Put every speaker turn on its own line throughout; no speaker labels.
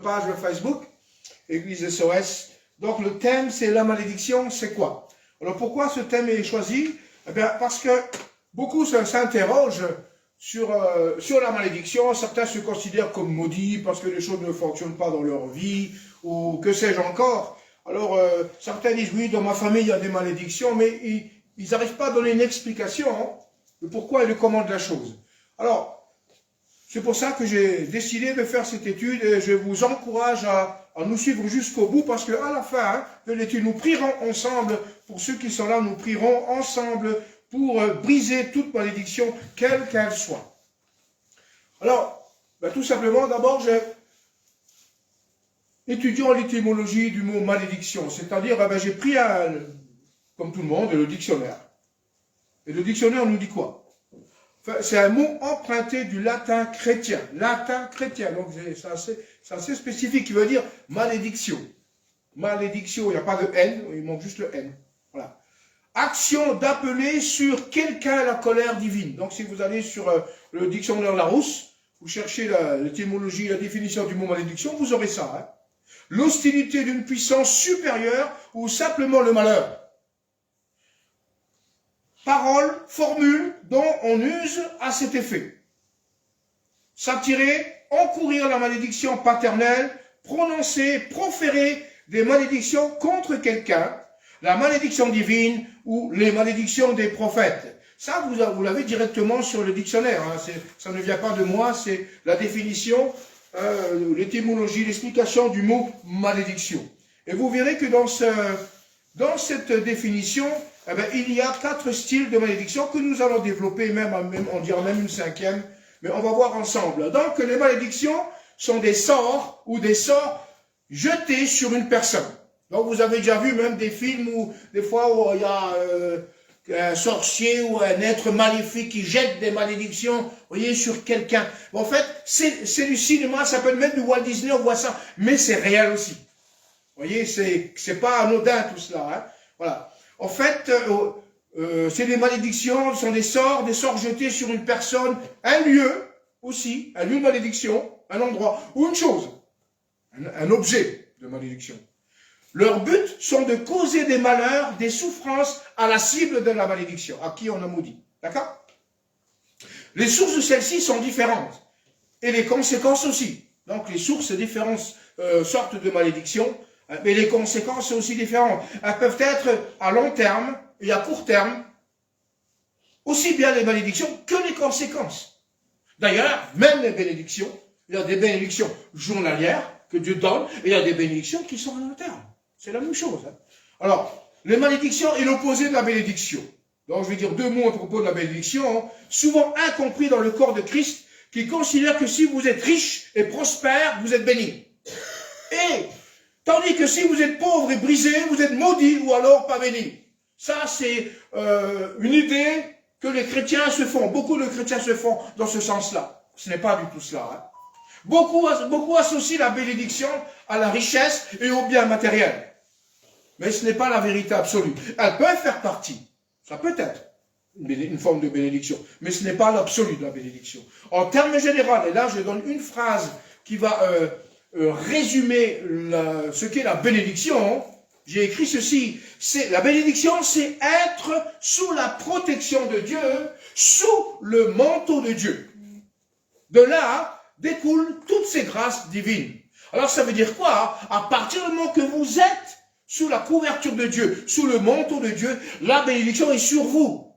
page Facebook, Église SOS. Donc le thème, c'est la malédiction, c'est quoi? Alors pourquoi ce thème est choisi? Eh bien, parce que beaucoup s'interrogent sur la malédiction. Certains se considèrent comme maudits parce que les choses ne fonctionnent pas dans leur vie, ou que sais-je encore. Alors, certains disent, oui, dans ma famille, il y a des malédictions, mais ils n'arrivent pas à donner une explication de pourquoi et de comment de la chose. Alors, c'est pour ça que j'ai décidé de faire cette étude et je vous encourage à nous suivre jusqu'au bout parce qu'à la fin de l'étude, nous prierons ensemble, pour ceux qui sont là, nous prierons ensemble pour briser toute malédiction, quelle qu'elle soit. Alors, tout simplement, d'abord, étudions l'étymologie du mot malédiction, c'est-à-dire, j'ai pris, comme tout le monde, le dictionnaire. Et le dictionnaire nous dit quoi? C'est un mot emprunté du latin chrétien. Latin chrétien, donc c'est assez spécifique, qui veut dire malédiction. Malédiction, il n'y a pas de N, il manque juste le N. Voilà. Action d'appeler sur quelqu'un la colère divine. Donc si vous allez sur le dictionnaire Larousse, vous cherchez l'étymologie, la définition du mot malédiction, vous aurez ça. Hein. L'hostilité d'une puissance supérieure ou simplement le malheur. Parole, formule dont on use à cet effet. S'attirer, encourir la malédiction paternelle, prononcer, proférer des malédictions contre quelqu'un, la malédiction divine ou les malédictions des prophètes. Ça, vous l'avez directement sur le dictionnaire. Hein. Ça ne vient pas de moi, c'est la définition, l'étymologie, l'explication du mot malédiction. Et vous verrez que dans cette définition, il y a 4 styles de malédiction que nous allons développer, on dirait même une 5e, mais on va voir ensemble. Donc, les malédictions sont des sorts ou des sorts jetés sur une personne. Donc, vous avez déjà vu même des films où, des fois, où il y a un sorcier ou un être maléfique qui jette des malédictions, vous voyez, sur quelqu'un. En fait, c'est du cinéma, ça peut même du Walt Disney, on voit ça, mais c'est réel aussi. Vous voyez, c'est pas anodin tout cela. Hein. Voilà. En fait, c'est des malédictions, ce sont des sorts jetés sur une personne, un lieu aussi, un lieu de malédiction, un endroit, ou une chose, un objet de malédiction. Leurs buts sont de causer des malheurs, des souffrances à la cible de la malédiction, à qui on a maudit. D'accord? Les sources de celles-ci sont différentes, et les conséquences aussi. Donc les sources, c'est différentes sortes de malédictions, mais les conséquences sont aussi différentes. Elles peuvent être à long terme et à court terme, aussi bien les malédictions que les conséquences. D'ailleurs, même les bénédictions, il y a des bénédictions journalières que Dieu donne, et il y a des bénédictions qui sont à long terme. C'est la même chose. Hein. Alors, les malédictions est l'opposé de la bénédiction. Donc, je vais dire 2 mots à propos de la bénédiction, hein, souvent incompris dans le corps de Christ, qui considère que si vous êtes riche et prospère, vous êtes béni. Et tandis que si vous êtes pauvre et brisé, vous êtes maudit ou alors pas béni. Ça, c'est une idée que les chrétiens se font. Beaucoup de chrétiens se font dans ce sens-là. Ce n'est pas du tout cela. Hein. Beaucoup associent la bénédiction à la richesse et au bien matériel. Mais ce n'est pas la vérité absolue. Elle peut faire partie. Ça peut être une forme de bénédiction. Mais ce n'est pas l'absolu de la bénédiction. En termes généraux, et là je donne une phrase qui va résumer ce qu'est la bénédiction. J'ai écrit ceci. La bénédiction, c'est être sous la protection de Dieu, sous le manteau de Dieu. De là découlent toutes ces grâces divines. Alors ça veut dire quoi? À partir du moment que vous êtes sous la couverture de Dieu, sous le manteau de Dieu, la bénédiction est sur vous.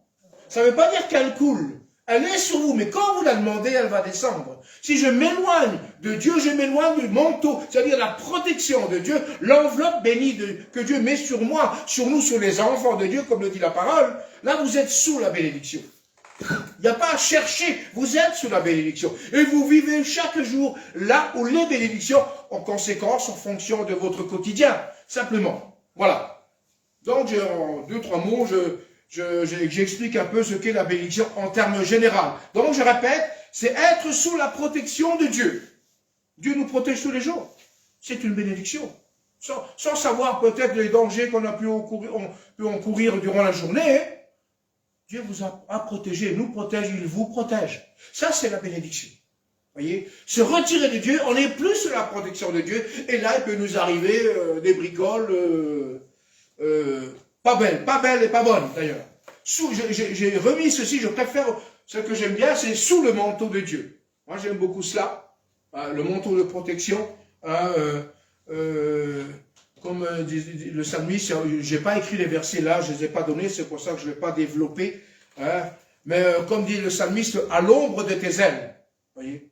Ça ne veut pas dire qu'elle coule. Elle est sur vous, mais quand vous la demandez, elle va descendre. Si je m'éloigne de Dieu, je m'éloigne du manteau, c'est-à-dire la protection de Dieu, l'enveloppe bénie que Dieu met sur moi, sur nous, sur les enfants de Dieu, comme le dit la parole. Là, vous êtes sous la bénédiction. Il n'y a pas à chercher, vous êtes sous la bénédiction. Et vous vivez chaque jour là où les bénédictions, en conséquence, en fonction de votre quotidien. Simplement. Voilà. Donc, en 2-3 mots, j'explique un peu ce qu'est la bénédiction en termes généraux. Donc, je répète, c'est être sous la protection de Dieu. Dieu nous protège tous les jours. C'est une bénédiction. Sans savoir peut-être les dangers qu'on a pu encourir durant la journée, Dieu vous a protégé, nous protège, il vous protège. Ça, c'est la bénédiction. Voyez, se retirer de Dieu, on n'est plus sous la protection de Dieu, et là, il peut nous arriver des bricoles pas belles et pas bonnes, d'ailleurs. J'ai remis ceci, je préfère, ce que j'aime bien, c'est sous le manteau de Dieu. Moi, j'aime beaucoup cela, le manteau de protection, comme dit le psalmiste, je n'ai pas écrit les versets là, je ne les ai pas donnés, c'est pour ça que je ne vais pas développer, hein, mais comme dit le psalmiste, à l'ombre de tes ailes, voyez,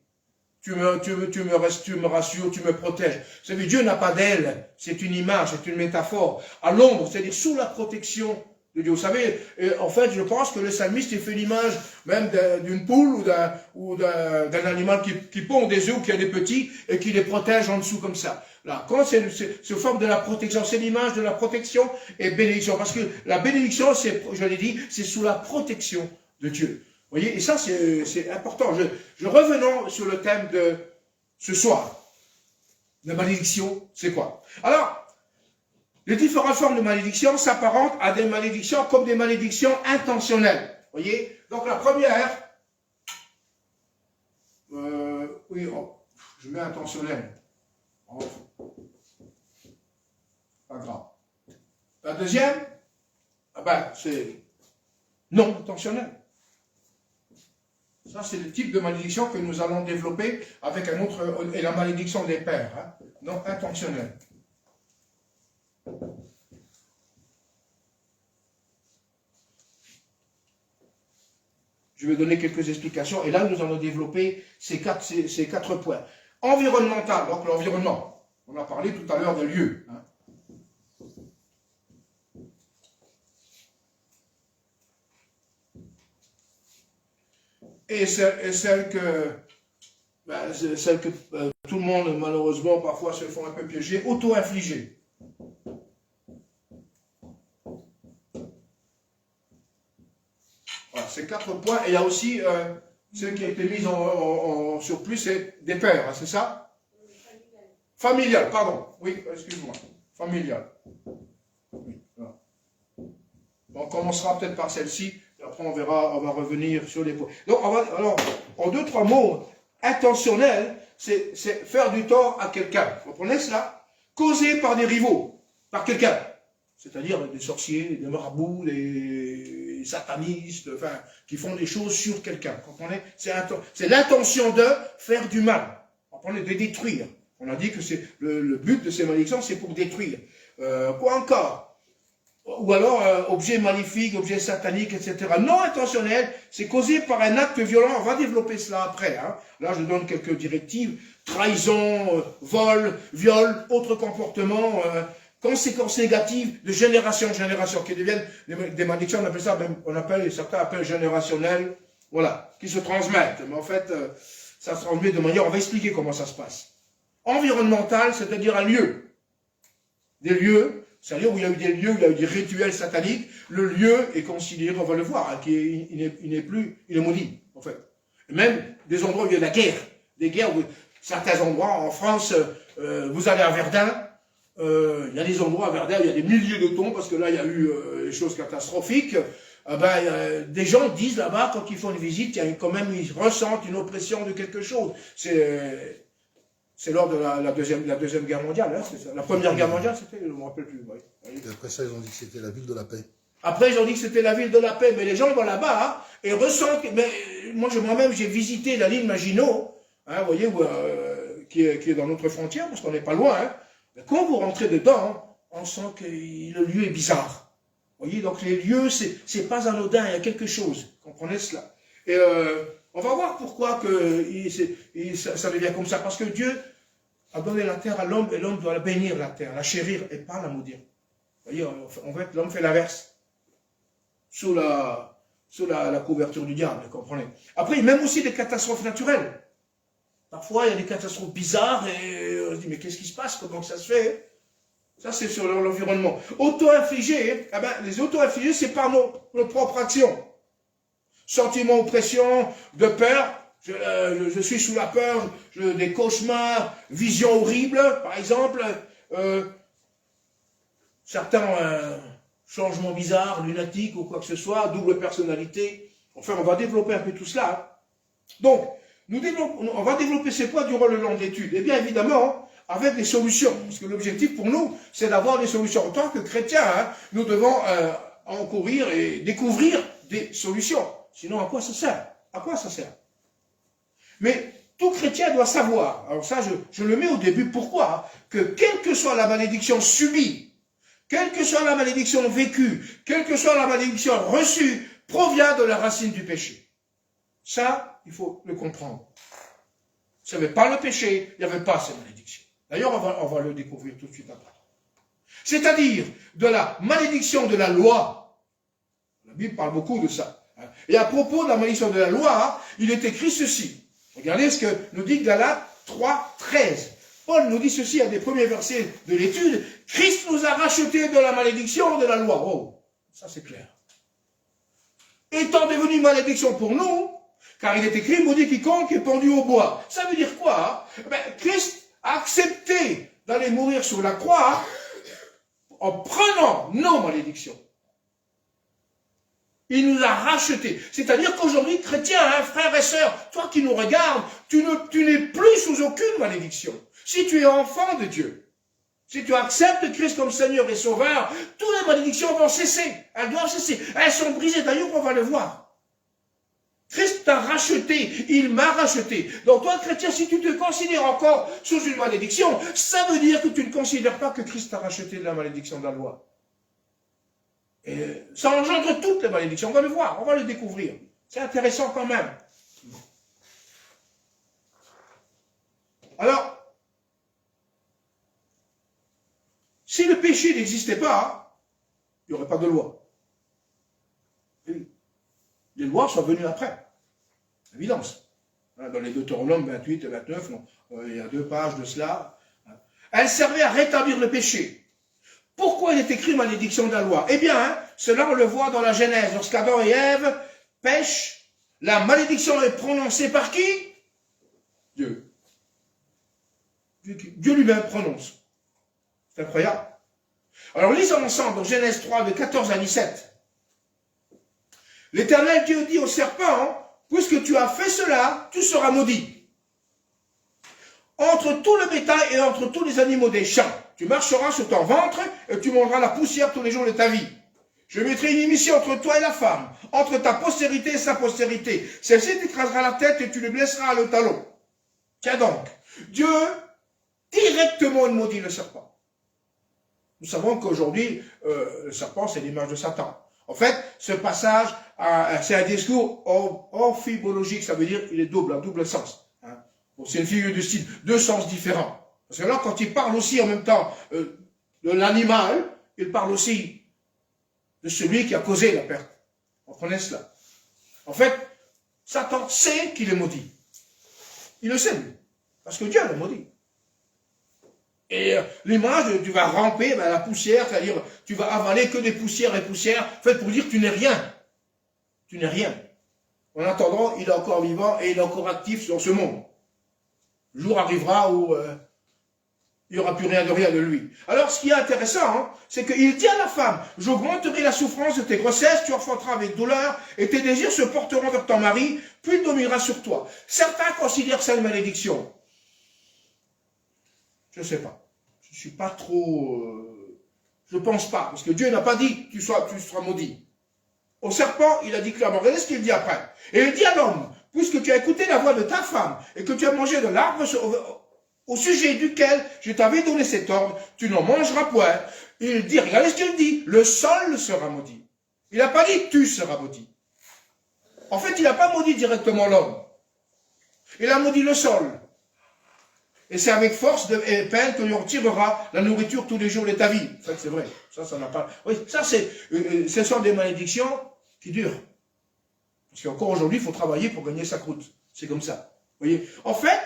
tu me rassures, tu me protèges. Vous savez, Dieu n'a pas d'ailes, c'est une image, c'est une métaphore. À l'ombre, c'est-à-dire sous la protection de Dieu. Vous savez, en fait, je pense que le psalmiste, il fait l'image même d'une poule ou d'un animal qui pond des œufs ou qui a des petits et qui les protège en dessous comme ça. Là, quand c'est forme de la protection, c'est l'image de la protection et bénédiction. Parce que la bénédiction, je l'ai dit, c'est sous la protection de Dieu. Vous voyez, et ça, c'est important. Revenons sur le thème de ce soir. La malédiction, c'est quoi? Alors, les différentes formes de malédiction s'apparentent à des malédictions comme des malédictions intentionnelles. Vous voyez? Donc, la première, oui, je mets intentionnel. Oh, pas grave. La deuxième, c'est non intentionnel. Ça, c'est le type de malédiction que nous allons développer avec un autre, et la malédiction des pères, hein, non intentionnelle. Je vais donner quelques explications, et là, nous allons développer ces quatre points. Environnemental, donc l'environnement. On a parlé tout à l'heure de lieu. Hein. Et celle que tout le monde, malheureusement, parfois se font un peu piéger, auto-infligée. Voilà, ces 4 points. Et il y a aussi celle qui a été mise en surplus, c'est des pères, hein, c'est ça? Familial, pardon. Oui, excuse-moi. Familial. Oui, voilà. On commencera peut-être par celle-ci. Après, on verra, on va revenir sur les points. Donc, alors, en 2-3 mots, intentionnel, c'est faire du tort à quelqu'un. Vous comprenez cela? Causé par des rivaux, par quelqu'un. C'est-à-dire des sorciers, des marabouts, des satanistes, enfin, qui font des choses sur quelqu'un. Vous comprenez? C'est l'intention de faire du mal. Vous comprenez? De détruire. On a dit que c'est le but de ces malédictions, c'est pour détruire. Quoi encore? Ou alors objet maléfique, objet satanique, etc. Non intentionnel, c'est causé par un acte violent. On va développer cela après. Hein. Là, je donne quelques directives. Trahison, vol, viol, autres comportements, conséquences négatives de génération en génération, qui deviennent des malédictions, certains appellent générationnelles, voilà, qui se transmettent. Mais en fait, ça se transmet de manière, on va expliquer comment ça se passe. Environnemental, c'est-à-dire un lieu. Des lieux, c'est-à-dire où il y a eu des lieux, où il y a eu des rituels sataniques, le lieu est considéré, on va le voir, hein, il est maudit, en fait. Et même des endroits où il y a la guerre, des guerres où certains endroits, en France, vous allez à Verdun, il y a des endroits à Verdun où il y a des milliers de tombes, parce que là, il y a eu des choses catastrophiques. Des gens disent là-bas, quand ils font une visite, il y a quand même, ils ressentent une oppression de quelque chose. C'est lors de la deuxième guerre mondiale, hein, c'est ça. La première guerre mondiale, c'était, je ne me rappelle plus. Oui.
Et après ça, ils ont dit que c'était la ville de la paix.
Après, ils ont dit que c'était la ville de la paix, mais les gens vont là-bas hein, et ressentent. Mais moi-même, j'ai visité la ligne Maginot, hein, vous voyez, qui est dans notre frontière, parce qu'on n'est pas loin. Hein. Mais quand vous rentrez dedans, on sent que le lieu est bizarre. Vous voyez, donc les lieux, c'est pas anodin, il y a quelque chose. Comprenez cela. Et on va voir pourquoi ça devient comme ça. Parce que Dieu a donné la terre à l'homme et l'homme doit la bénir, la terre, la chérir et pas la maudire. Vous voyez, en fait, l'homme fait l'inverse. Sous la couverture du diable, vous comprenez. Après, il y a même aussi des catastrophes naturelles. Parfois, il y a des catastrophes bizarres et on se dit, mais qu'est-ce qui se passe? Comment ça se fait? Ça, c'est sur l'environnement. Auto-infligé, les auto-infligés, c'est par nos propres actions. Sentiment, oppression, de peur. Je suis sous la peur, des cauchemars, visions horribles, par exemple. Certains changements bizarres, lunatiques ou quoi que ce soit, double personnalité. Enfin, on va développer un peu tout cela. Hein. Donc, on va développer ces points durant le long d'études. Et bien évidemment, avec des solutions. Parce que l'objectif pour nous, c'est d'avoir des solutions. En tant que chrétiens, hein, nous devons encourir et découvrir des solutions. Sinon, à quoi ça sert? À quoi ça sert? Mais tout chrétien doit savoir, alors ça je le mets au début, pourquoi? Que quelle que soit la malédiction subie, quelle que soit la malédiction vécue, quelle que soit la malédiction reçue, provient de la racine du péché. Ça, il faut le comprendre. Si il n'y avait pas le péché, il n'y avait pas cette malédiction. D'ailleurs, on va le découvrir tout de suite après. C'est-à-dire de la malédiction de la loi. La Bible parle beaucoup de ça. Et à propos de la malédiction de la loi, il est écrit ceci. Regardez ce que nous dit Galates 3, 13. Paul nous dit ceci à des premiers versets de l'étude. Christ nous a rachetés de la malédiction de la loi. Oh, ça c'est clair. Étant devenu malédiction pour nous, car il est écrit, maudit quiconque est pendu au bois. Ça veut dire quoi? Christ a accepté d'aller mourir sur la croix en prenant nos malédictions. Il nous a rachetés. C'est-à-dire qu'aujourd'hui, chrétiens, hein, frères et sœurs, toi qui nous regardes, tu n'es plus sous aucune malédiction. Si tu es enfant de Dieu, si tu acceptes Christ comme Seigneur et Sauveur, toutes les malédictions vont cesser. Elles doivent cesser. Elles sont brisées. D'ailleurs, on va le voir. Christ t'a racheté. Il m'a racheté. Donc toi, chrétien, si tu te considères encore sous une malédiction, ça veut dire que tu ne considères pas que Christ t'a racheté de la malédiction de la loi. Et ça engendre toutes les malédictions. On va le voir, on va le découvrir. C'est intéressant quand même. Alors, si le péché n'existait pas, il n'y aurait pas de loi. Les lois sont venues après. Évidence. Dans les Deutéronomes 28 et 29, il y a 2 pages de cela. Elles servaient à rétablir le péché. Pourquoi il est écrit malédiction de la loi? Eh bien, cela on le voit dans la Genèse. Lorsqu'Adam et Ève pêchent, la malédiction est prononcée par qui? Dieu. Dieu lui-même prononce. C'est incroyable. Alors lisons ensemble dans Genèse 3, de 14 à 17. L'Éternel Dieu dit au serpent, puisque tu as fait cela, tu seras maudit. Entre tout le bétail et entre tous les animaux des champs, tu marcheras sur ton ventre et tu mangeras la poussière tous les jours de ta vie. Je mettrai une émission entre toi et la femme, entre ta postérité et sa postérité. Celle-ci t'écrasera la tête et tu le blesseras à le talon. Tiens donc, Dieu directement maudit le serpent. Nous savons qu'aujourd'hui, le serpent, c'est l'image de Satan. En fait, ce passage, c'est un discours orphibologique, ça veut dire qu'il est double, à double sens. Hein. Bon, c'est une figure de style, 2 sens différents. Parce que là, quand il parle aussi en même temps de l'animal, il parle aussi de celui qui a causé la perte. Comprenez cela? En fait, Satan sait qu'il est maudit. Il le sait, lui. Parce que Dieu l'a maudit. Et l'image, tu vas ramper la poussière, c'est-à-dire tu vas avaler que des poussières et poussières, faites pour dire que tu n'es rien. Tu n'es rien. En attendant, il est encore vivant et il est encore actif dans ce monde. Le jour arrivera où il n'y aura plus rien de lui. Alors, ce qui est intéressant, hein, c'est qu'il dit à la femme, j'augmenterai la souffrance de tes grossesses, tu enfanteras avec douleur, et tes désirs se porteront vers ton mari, puis il dominera sur toi. Certains considèrent ça une malédiction. Je ne sais pas. Je ne suis pas trop... je ne pense pas. Parce que Dieu n'a pas dit que tu seras maudit. Au serpent, il a dit clairement. Regardez ce qu'il dit après. Et il dit à l'homme, puisque tu as écouté la voix de ta femme, et que tu as mangé de l'arbre au sujet duquel je t'avais donné cet ordre, tu n'en mangeras point. Il dit, regardez ce qu'il dit, le sol sera maudit. Il n'a pas dit tu seras maudit. En fait, il n'a pas maudit directement l'homme. Il a maudit le sol. Et c'est avec force et peine que l'on tirera la nourriture tous les jours de ta vie. Ça, c'est vrai. Ça n'a pas... Oui, ça, ce sont des malédictions qui durent. Parce qu'encore aujourd'hui, il faut travailler pour gagner sa croûte. C'est comme ça. Vous voyez? En fait,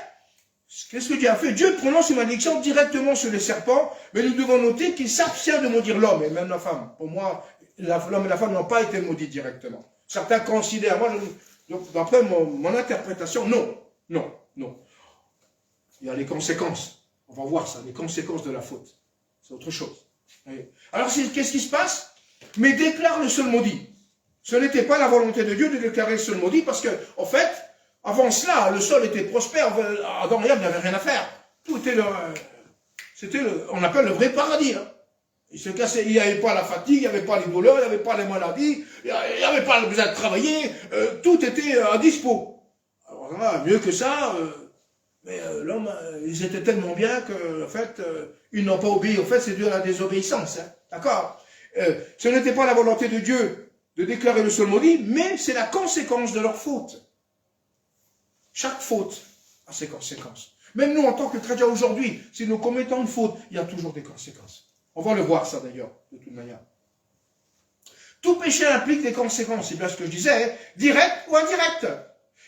qu'est-ce que Dieu a fait? Dieu prononce une malédiction directement sur les serpents, mais nous devons noter qu'il s'abstient de maudire l'homme et même la femme. Pour moi, l'homme et la femme n'ont pas été maudits directement. Certains considèrent, moi, d'après mon interprétation, non. Non, non. Il y a les conséquences. On va voir ça, les conséquences de la faute. C'est autre chose. Alors, qu'est-ce qui se passe? Mais déclare le seul maudit. Ce n'était pas la volonté de Dieu de déclarer le seul maudit parce que, en fait, Avant cela, le sol était prospère, Adam et Ève n'avaient rien à faire. Tout était on appelle le vrai paradis. Hein. Il n'y avait pas la fatigue, il n'y avait pas les douleurs, il n'y avait pas les maladies, il n'y avait pas le besoin de travailler, tout était à dispo. Alors là, mieux que ça, mais l'homme, ils étaient tellement bien que, en fait, ils n'ont pas obéi. En fait, c'est dû à la désobéissance. Hein. D'accord. Ce n'était pas la volonté de Dieu de déclarer le sol maudit, mais c'est la conséquence de leur faute. Chaque faute a ses conséquences. Même nous, en tant que chrétiens aujourd'hui, si nous commettons une faute, il y a toujours des conséquences. On va le voir ça d'ailleurs, de toute manière. Tout péché implique des conséquences, c'est bien ce que je disais, directes ou indirectes.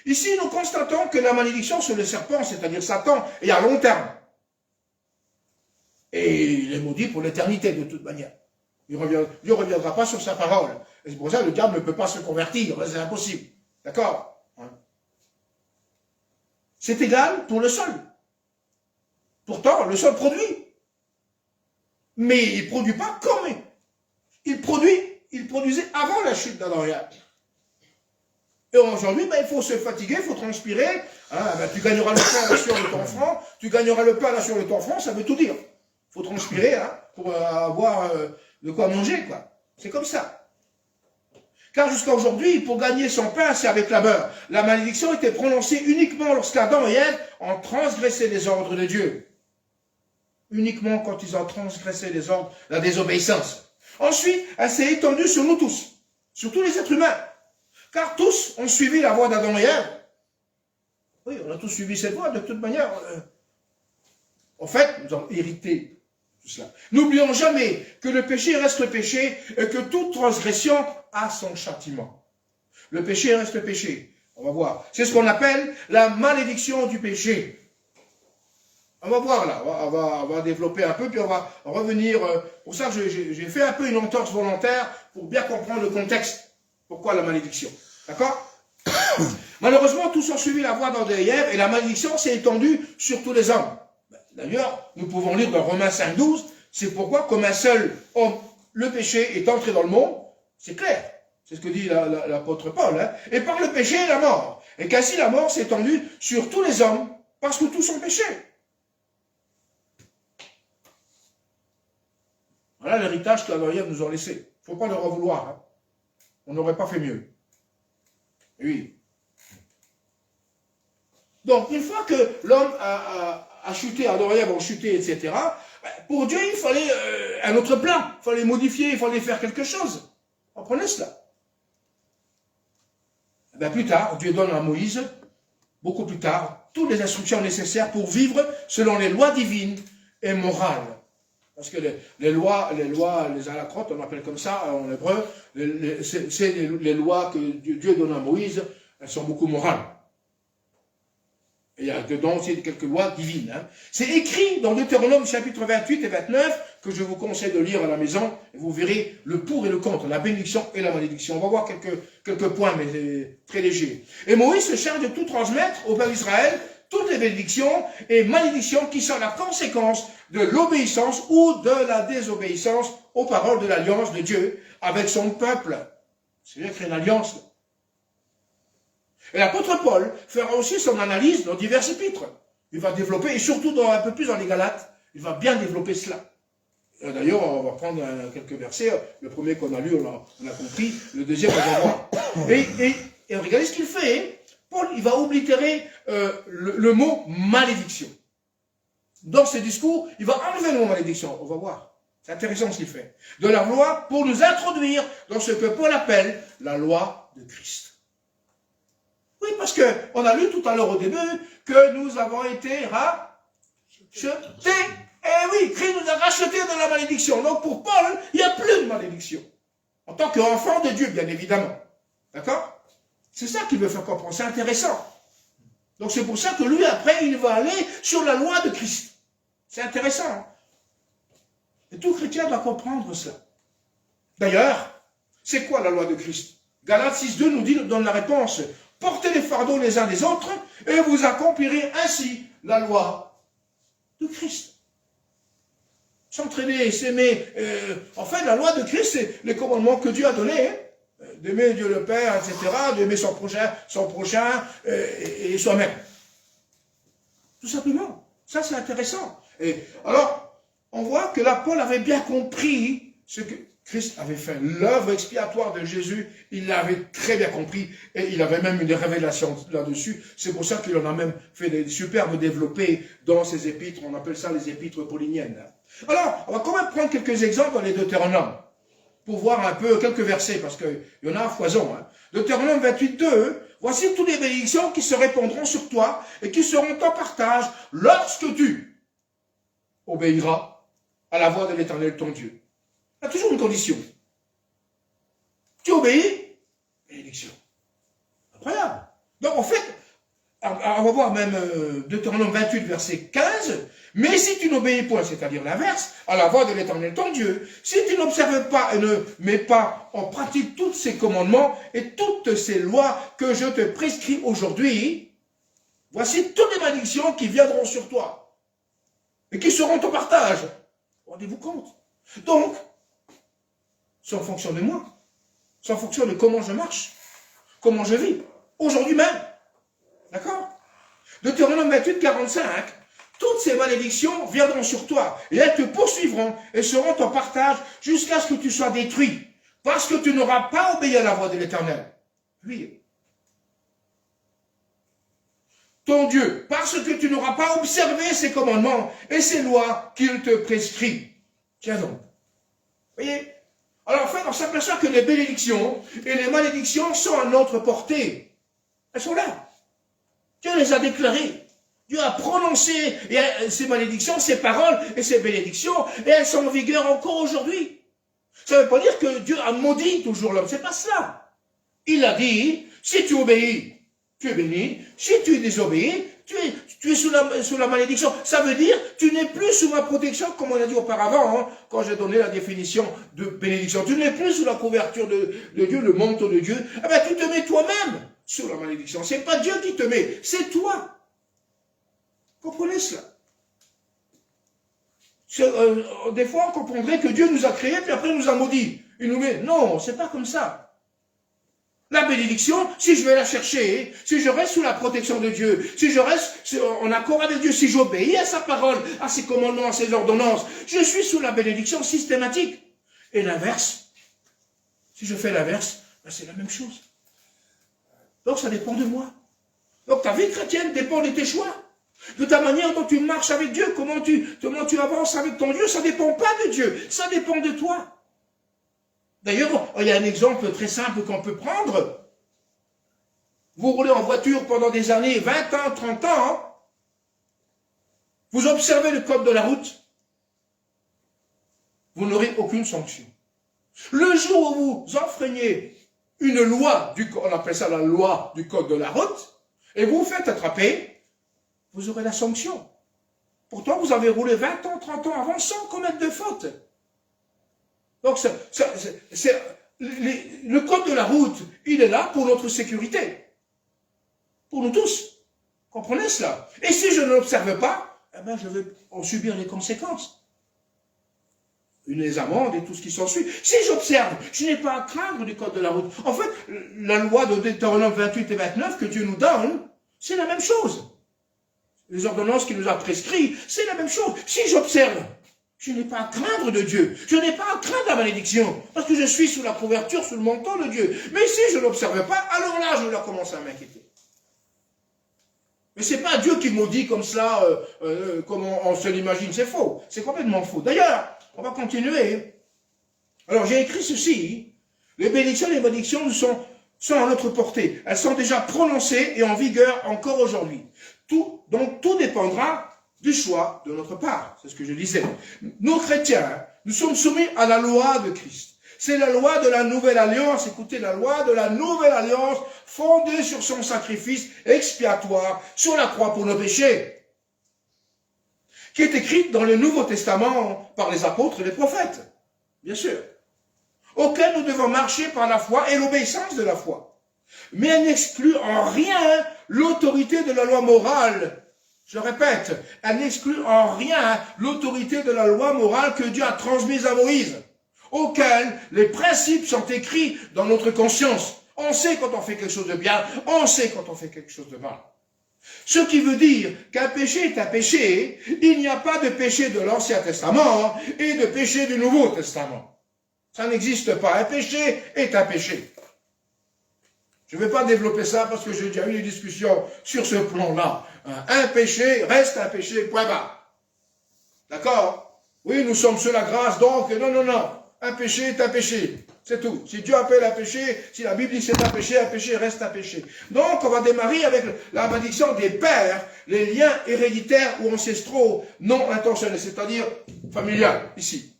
Ici, nous constatons que la malédiction sur le serpent, c'est-à-dire Satan, est à long terme. Et il est maudit pour l'éternité, de toute manière. Dieu ne reviendra pas sur sa parole. Et c'est pour ça que le diable ne peut pas se convertir, c'est impossible. D'accord? C'est égal pour le sol. Pourtant, le sol produit. Mais il ne produit pas comme il produisait avant la chute d'Adam et Ève. Et aujourd'hui, il faut se fatiguer, il faut transpirer. Hein, tu gagneras le pain à la sueur de ton front, tu gagneras le pain à la sueur de ton front, ça veut tout dire. Il faut transpirer hein, pour avoir de quoi manger, quoi. C'est comme ça. Car jusqu'à aujourd'hui, pour gagner son pain, c'est avec labeur. La malédiction était prononcée uniquement lorsqu'Adam et Ève ont transgressé les ordres de Dieu. Uniquement quand ils ont transgressé les ordres, la désobéissance. Ensuite, elle s'est étendue sur nous tous, sur tous les êtres humains. Car tous ont suivi la voie d'Adam et Ève. Oui, on a tous suivi cette voie, de toute manière. En fait, nous avons hérité tout cela. N'oublions jamais que le péché reste le péché et que toute transgression a son châtiment. Le péché reste le péché. On va voir. C'est ce qu'on appelle la malédiction du péché. On va voir là, on va développer un peu, puis on va revenir. Pour ça, j'ai fait un peu une entorse volontaire pour bien comprendre le contexte. Pourquoi la malédiction? D'accord? Malheureusement, tous ont suivi la voie d'Adam et Ève et la malédiction s'est étendue sur tous les hommes. D'ailleurs, nous pouvons lire dans Romains 5,12, c'est pourquoi, comme un seul homme, le péché est entré dans le monde, c'est clair. C'est ce que dit l'apôtre Paul. Hein, et par le péché, la mort. Et qu'ainsi la mort s'est étendue sur tous les hommes, parce que tous ont péché. Voilà l'héritage qu'Adam et Ève nous ont laissé. Il ne faut pas leur en vouloir. Hein. On n'aurait pas fait mieux. Oui. Donc, une fois que l'homme a chuté, Adam et Ève ont chuté, etc., pour Dieu, il fallait un autre plan. Il fallait modifier, il fallait faire quelque chose. Comprenez cela? Plus tard, Dieu donne à Moïse, beaucoup plus tard, toutes les instructions nécessaires pour vivre selon les lois divines et morales. Parce que les lois, les halakhrot, on appelle comme ça en hébreu, c'est les lois que Dieu donne à Moïse, elles sont beaucoup morales. Et il y a dedans aussi quelques lois divines. Hein. C'est écrit dans Deutéronome chapitre 28 et 29, que je vous conseille de lire à la maison, et vous verrez le pour et le contre, la bénédiction et la malédiction. On va voir quelques points, mais très légers. Et Moïse se charge de tout transmettre au peuple d'Israël, toutes les bénédictions et malédictions qui sont la conséquence de l'obéissance ou de la désobéissance aux paroles de l'alliance de Dieu avec son peuple. C'est bien créer une alliance. Et l'apôtre Paul fera aussi son analyse dans divers épîtres. Il va développer, et surtout un peu plus dans les Galates, il va bien développer cela. D'ailleurs, on va prendre quelques versets. Le premier qu'on a lu, on a compris. Le deuxième, on va voir. Et regardez ce qu'il fait. Hein. Paul, il va oblitérer le mot malédiction. Dans ses discours, il va enlever le mot malédiction. On va voir. C'est intéressant ce qu'il fait. De la loi pour nous introduire dans ce que Paul appelle la loi de Christ. Oui, parce qu'on a lu tout à l'heure au début que nous avons été rachetés. Eh oui, Christ nous a rachetés de la malédiction. Donc pour Paul, il n'y a plus de malédiction. En tant qu'enfant de Dieu, bien évidemment. D'accord? C'est ça qu'il veut faire comprendre. C'est intéressant. Donc c'est pour ça que lui, après, il va aller sur la loi de Christ. C'est intéressant. Et tout chrétien doit comprendre cela. D'ailleurs, c'est quoi la loi de Christ? Galates 6.2 nous donne la réponse. Portez les fardeaux les uns des autres et vous accomplirez ainsi la loi de Christ. S'entraîner, s'aimer. En fait, la loi de Christ, c'est les commandements que Dieu a donnés. d'aimer Dieu le Père, etc., d'aimer son prochain et soi-même. Tout simplement. Ça, c'est intéressant. Et alors, on voit que là, Paul avait bien compris ce que Christ avait fait. L'œuvre expiatoire de Jésus, il l'avait très bien compris et il avait même une révélation là-dessus. C'est pour ça qu'il en a même fait des superbes développés dans ses épîtres. On appelle ça les épîtres pauliniennes. Alors, on va quand même prendre quelques exemples dans les Deutéronomes pour voir un peu quelques versets, parce qu'il y en a à foison. Deutéronome 28, 2, voici toutes les bénédictions qui se répandront sur toi et qui seront en partage lorsque tu obéiras à la voix de l'Éternel ton Dieu. Il y a toujours une condition. Tu obéis, bénédiction. Incroyable. Donc en fait, on va voir même Deutéronome 28, verset 15, mais si tu n'obéis point, c'est-à-dire l'inverse, à la voix de l'Éternel ton Dieu, si tu n'observes pas et ne mets pas en pratique tous ces commandements et toutes ces lois que je te prescris aujourd'hui, voici toutes les malédictions qui viendront sur toi et qui seront au partage. Rendez-vous compte? Donc, c'est en fonction de moi, c'est en fonction de comment je marche, comment je vis, aujourd'hui même. D'accord? Deutéronome 28, 45, toutes ces malédictions viendront sur toi, et elles te poursuivront, et seront en partage jusqu'à ce que tu sois détruit, parce que tu n'auras pas obéi à la voix de l'Éternel. Oui. Ton Dieu, parce que tu n'auras pas observé ses commandements et ses lois qu'il te prescrit. Tiens donc. Voyez? Alors en fait, on s'aperçoit que les bénédictions et les malédictions sont à notre portée. Elles sont là. Dieu les a déclarées. Dieu a prononcé ces malédictions, ces paroles et ces bénédictions, et elles sont en vigueur encore aujourd'hui. Ça ne veut pas dire que Dieu a maudit toujours l'homme, c'est pas cela. Il a dit, si tu obéis, tu es béni. Si tu désobéis, tu es sous la malédiction. Ça veut dire, tu n'es plus sous ma protection, comme on a dit auparavant, hein, quand j'ai donné la définition de bénédiction. Tu n'es plus sous la couverture de Dieu, le manteau de Dieu. Eh bien, tu te mets toi-même sous la malédiction. C'est pas Dieu qui te met, c'est toi. Comprenez cela? Des fois, on comprendrait que Dieu nous a créés, puis après nous a maudits. Il nous met. Non, c'est pas comme ça. La bénédiction, si je vais la chercher, si je reste sous la protection de Dieu, si je reste en accord avec Dieu, si j'obéis à sa parole, à ses commandements, à ses ordonnances, je suis sous la bénédiction systématique. Et l'inverse, si je fais l'inverse, ben c'est la même chose. Donc ça dépend de moi. Donc ta vie chrétienne dépend de tes choix. De ta manière dont tu marches avec Dieu, comment tu avances avec ton Dieu, ça ne dépend pas de Dieu, ça dépend de toi. D'ailleurs, il y a un exemple très simple qu'on peut prendre. Vous roulez en voiture pendant des années, 20 ans, 30 ans, vous observez le code de la route, vous n'aurez aucune sanction. Le jour où vous enfreignez une loi, on appelle ça la loi du code de la route, et vous vous faites attraper, vous aurez la sanction. Pourtant, vous avez roulé 20 ans, 30 ans avant sans commettre de faute. Donc, le code de la route, il est là pour notre sécurité. Pour nous tous. Comprenez cela? Et si je ne l'observe pas, eh ben, je vais en subir les conséquences. Les amendes et tout ce qui s'ensuit. Si j'observe, je n'ai pas à craindre du code de la route. En fait, la loi de Deutéronome 28 et 29 que Dieu nous donne, c'est la même chose. Les ordonnances qu'il nous a prescrites, c'est la même chose. Si j'observe, je n'ai pas à craindre de Dieu. Je n'ai pas à craindre la malédiction. Parce que je suis sous la couverture, sous le manteau de Dieu. Mais si je ne l'observe pas, alors là, je dois commencer à m'inquiéter. Mais ce n'est pas Dieu qui maudit comme cela, comme on se l'imagine. C'est faux. C'est complètement faux. D'ailleurs, on va continuer. Alors, j'ai écrit ceci. Les bénédictions et les malédictions sont à notre portée. Elles sont déjà prononcées et en vigueur encore aujourd'hui. Donc, tout dépendra du choix de notre part. C'est ce que je disais. Nous, chrétiens, nous sommes soumis à la loi de Christ. C'est la loi de la nouvelle alliance. Écoutez, la loi de la nouvelle alliance fondée sur son sacrifice expiatoire sur la croix pour nos péchés, qui est écrite dans le Nouveau Testament par les apôtres et les prophètes, bien sûr, auquel nous devons marcher par la foi et l'obéissance de la foi. Mais elle n'exclut en rien l'autorité de la loi morale. Je répète, elle n'exclut en rien l'autorité de la loi morale que Dieu a transmise à Moïse. auquel les principes sont écrits dans notre conscience. On sait quand on fait quelque chose de bien, on sait quand on fait quelque chose de mal. Ce qui veut dire qu'un péché est un péché, il n'y a pas de péché de l'Ancien Testament et de péché du Nouveau Testament. Ça n'existe pas. Un péché est un péché. Je ne vais pas développer ça parce que j'ai déjà eu des discussions sur ce plan-là. Un péché reste un péché, point barre. D'accord? Oui, nous sommes sous la grâce, donc non. Un péché est un péché. C'est tout. Si Dieu appelle un péché, si la Bible dit c'est un péché reste un péché. Donc, on va démarrer avec la malédiction des pères, les liens héréditaires ou ancestraux non intentionnels, c'est-à-dire familial, ici.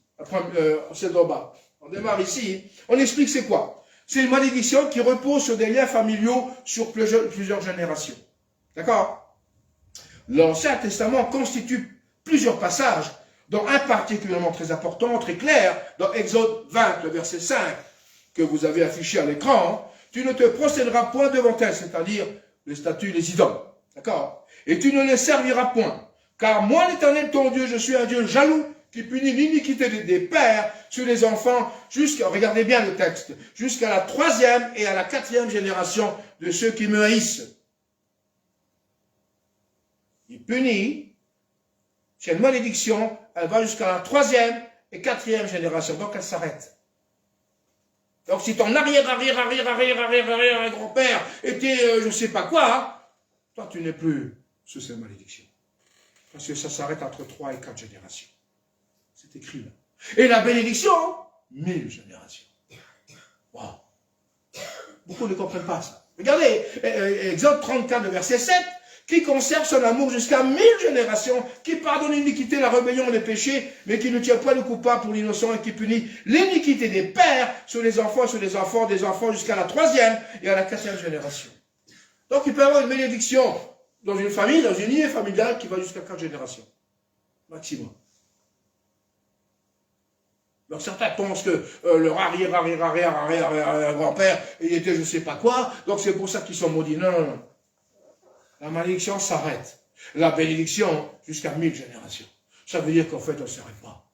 C'est en bas. On démarre ici. On explique c'est quoi. C'est une malédiction qui repose sur des liens familiaux sur plusieurs générations. D'accord? L'Ancien Testament constitue plusieurs passages, dont un particulièrement très important, très clair, dans Exode 20, le verset 5, que vous avez affiché à l'écran. Tu ne te procéderas point devant elles, c'est-à-dire les statues, les idoles. D'accord? Et tu ne les serviras point. Car moi, l'Éternel, ton Dieu, je suis un Dieu jaloux, qui punit l'iniquité des pères sur les enfants, regardez bien le texte, jusqu'à la 3e et à la 4e génération de ceux qui me haïssent. Il punit, c'est une malédiction, elle va jusqu'à la 3e et 4e génération, donc elle s'arrête. Donc si ton arrière-grand-père était je ne sais pas quoi, toi tu n'es plus sous cette malédiction. Parce que ça s'arrête entre 3 et 4 générations. C'est écrit là. Et la bénédiction, 1000 générations. Wow. Beaucoup ne comprennent pas ça. Regardez, Exode 34, verset 7, qui conserve son amour jusqu'à 1000 générations, qui pardonne l'iniquité, la rébellion et les péchés, mais qui ne tient pas le coupable pour l'innocent et qui punit l'iniquité des pères sur les enfants des enfants jusqu'à la 3e et à la 4e génération. Donc il peut y avoir une bénédiction dans une famille, dans une lignée familiale qui va jusqu'à 4 générations. Maximum. Donc certains pensent que leur arrière-grand-père, il était je ne sais pas quoi, donc c'est pour ça qu'ils sont maudits. Non. La malédiction s'arrête. La bénédiction jusqu'à 1000 générations. Ça veut dire qu'en fait, on ne s'arrête pas.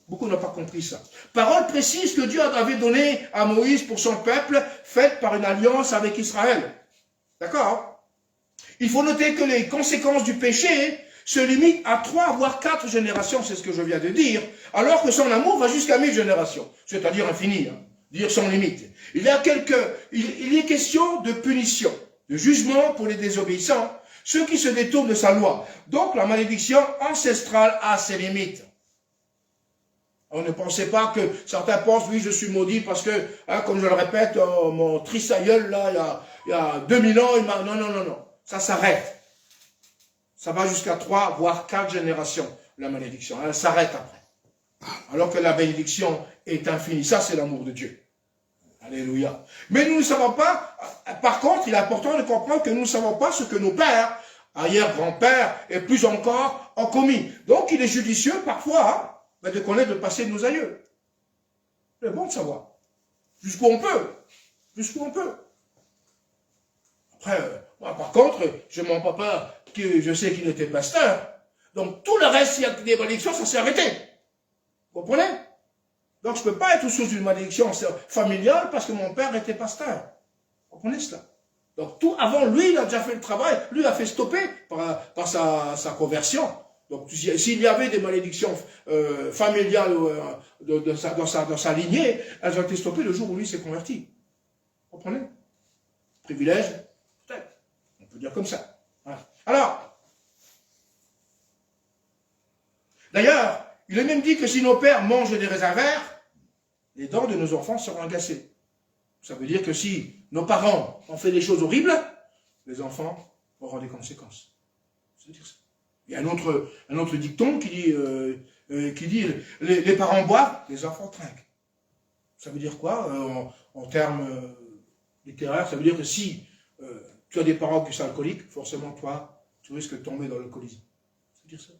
Beaucoup n'ont pas compris ça. Parole précise que Dieu avait donnée à Moïse pour son peuple, faite par une alliance avec Israël. D'accord? Il faut noter que les conséquences du péché se limitent à 3 voire 4 générations, c'est ce que je viens de dire, alors que son amour va jusqu'à 1000 générations, c'est-à-dire infini, dire sans limite. Il est question de punition, de jugement pour les désobéissants, ceux qui se détournent de sa loi. Donc la malédiction ancestrale a ses limites. On ne pensait pas que certains pensent, oui, je suis maudit parce que, comme je le répète, mon trisaïeul, là, il y a 2000 ans, il m'a... Non. Ça s'arrête. Ça va jusqu'à 3, voire 4 générations, la malédiction. Elle s'arrête après. Alors que la bénédiction est infinie. Ça, c'est l'amour de Dieu. Alléluia. Mais nous ne savons pas, par contre, il est important de comprendre que nous ne savons pas ce que nos pères, arrière-grands-pères et plus encore, ont commis. Donc, il est judicieux, parfois, de connaître le passé de nos aïeux. C'est bon de savoir. Jusqu'où on peut. Jusqu'où on peut. Après, moi, par contre, j'ai mon papa, que je sais qu'il était pasteur. Donc, tout le reste, s'il y a des malédictions, ça s'est arrêté. Vous comprenez? Donc, je ne peux pas être sous une malédiction familiale parce que mon père était pasteur. Vous comprenez cela? Donc, tout avant lui, il a déjà fait le travail. Lui, il a fait stopper par sa conversion. Donc, s'il y avait des malédictions familiales dans sa lignée, elles ont été stoppées le jour où lui s'est converti. Vous comprenez? Privilège, peut-être. On peut dire comme ça. Voilà. Alors, d'ailleurs, il est même dit que si nos pères mangent des raisins verts, les dents de nos enfants seront agacées. Ça veut dire que si nos parents ont fait des choses horribles, les enfants auront des conséquences. C'est dire ça. Il y a un autre dicton qui dit les parents boivent, les enfants trinquent. Ça veut dire quoi en termes littéraires? Ça veut dire que si tu as des parents qui sont alcooliques, forcément toi, tu risques de tomber dans l'alcoolisme. Ça veut dire ça.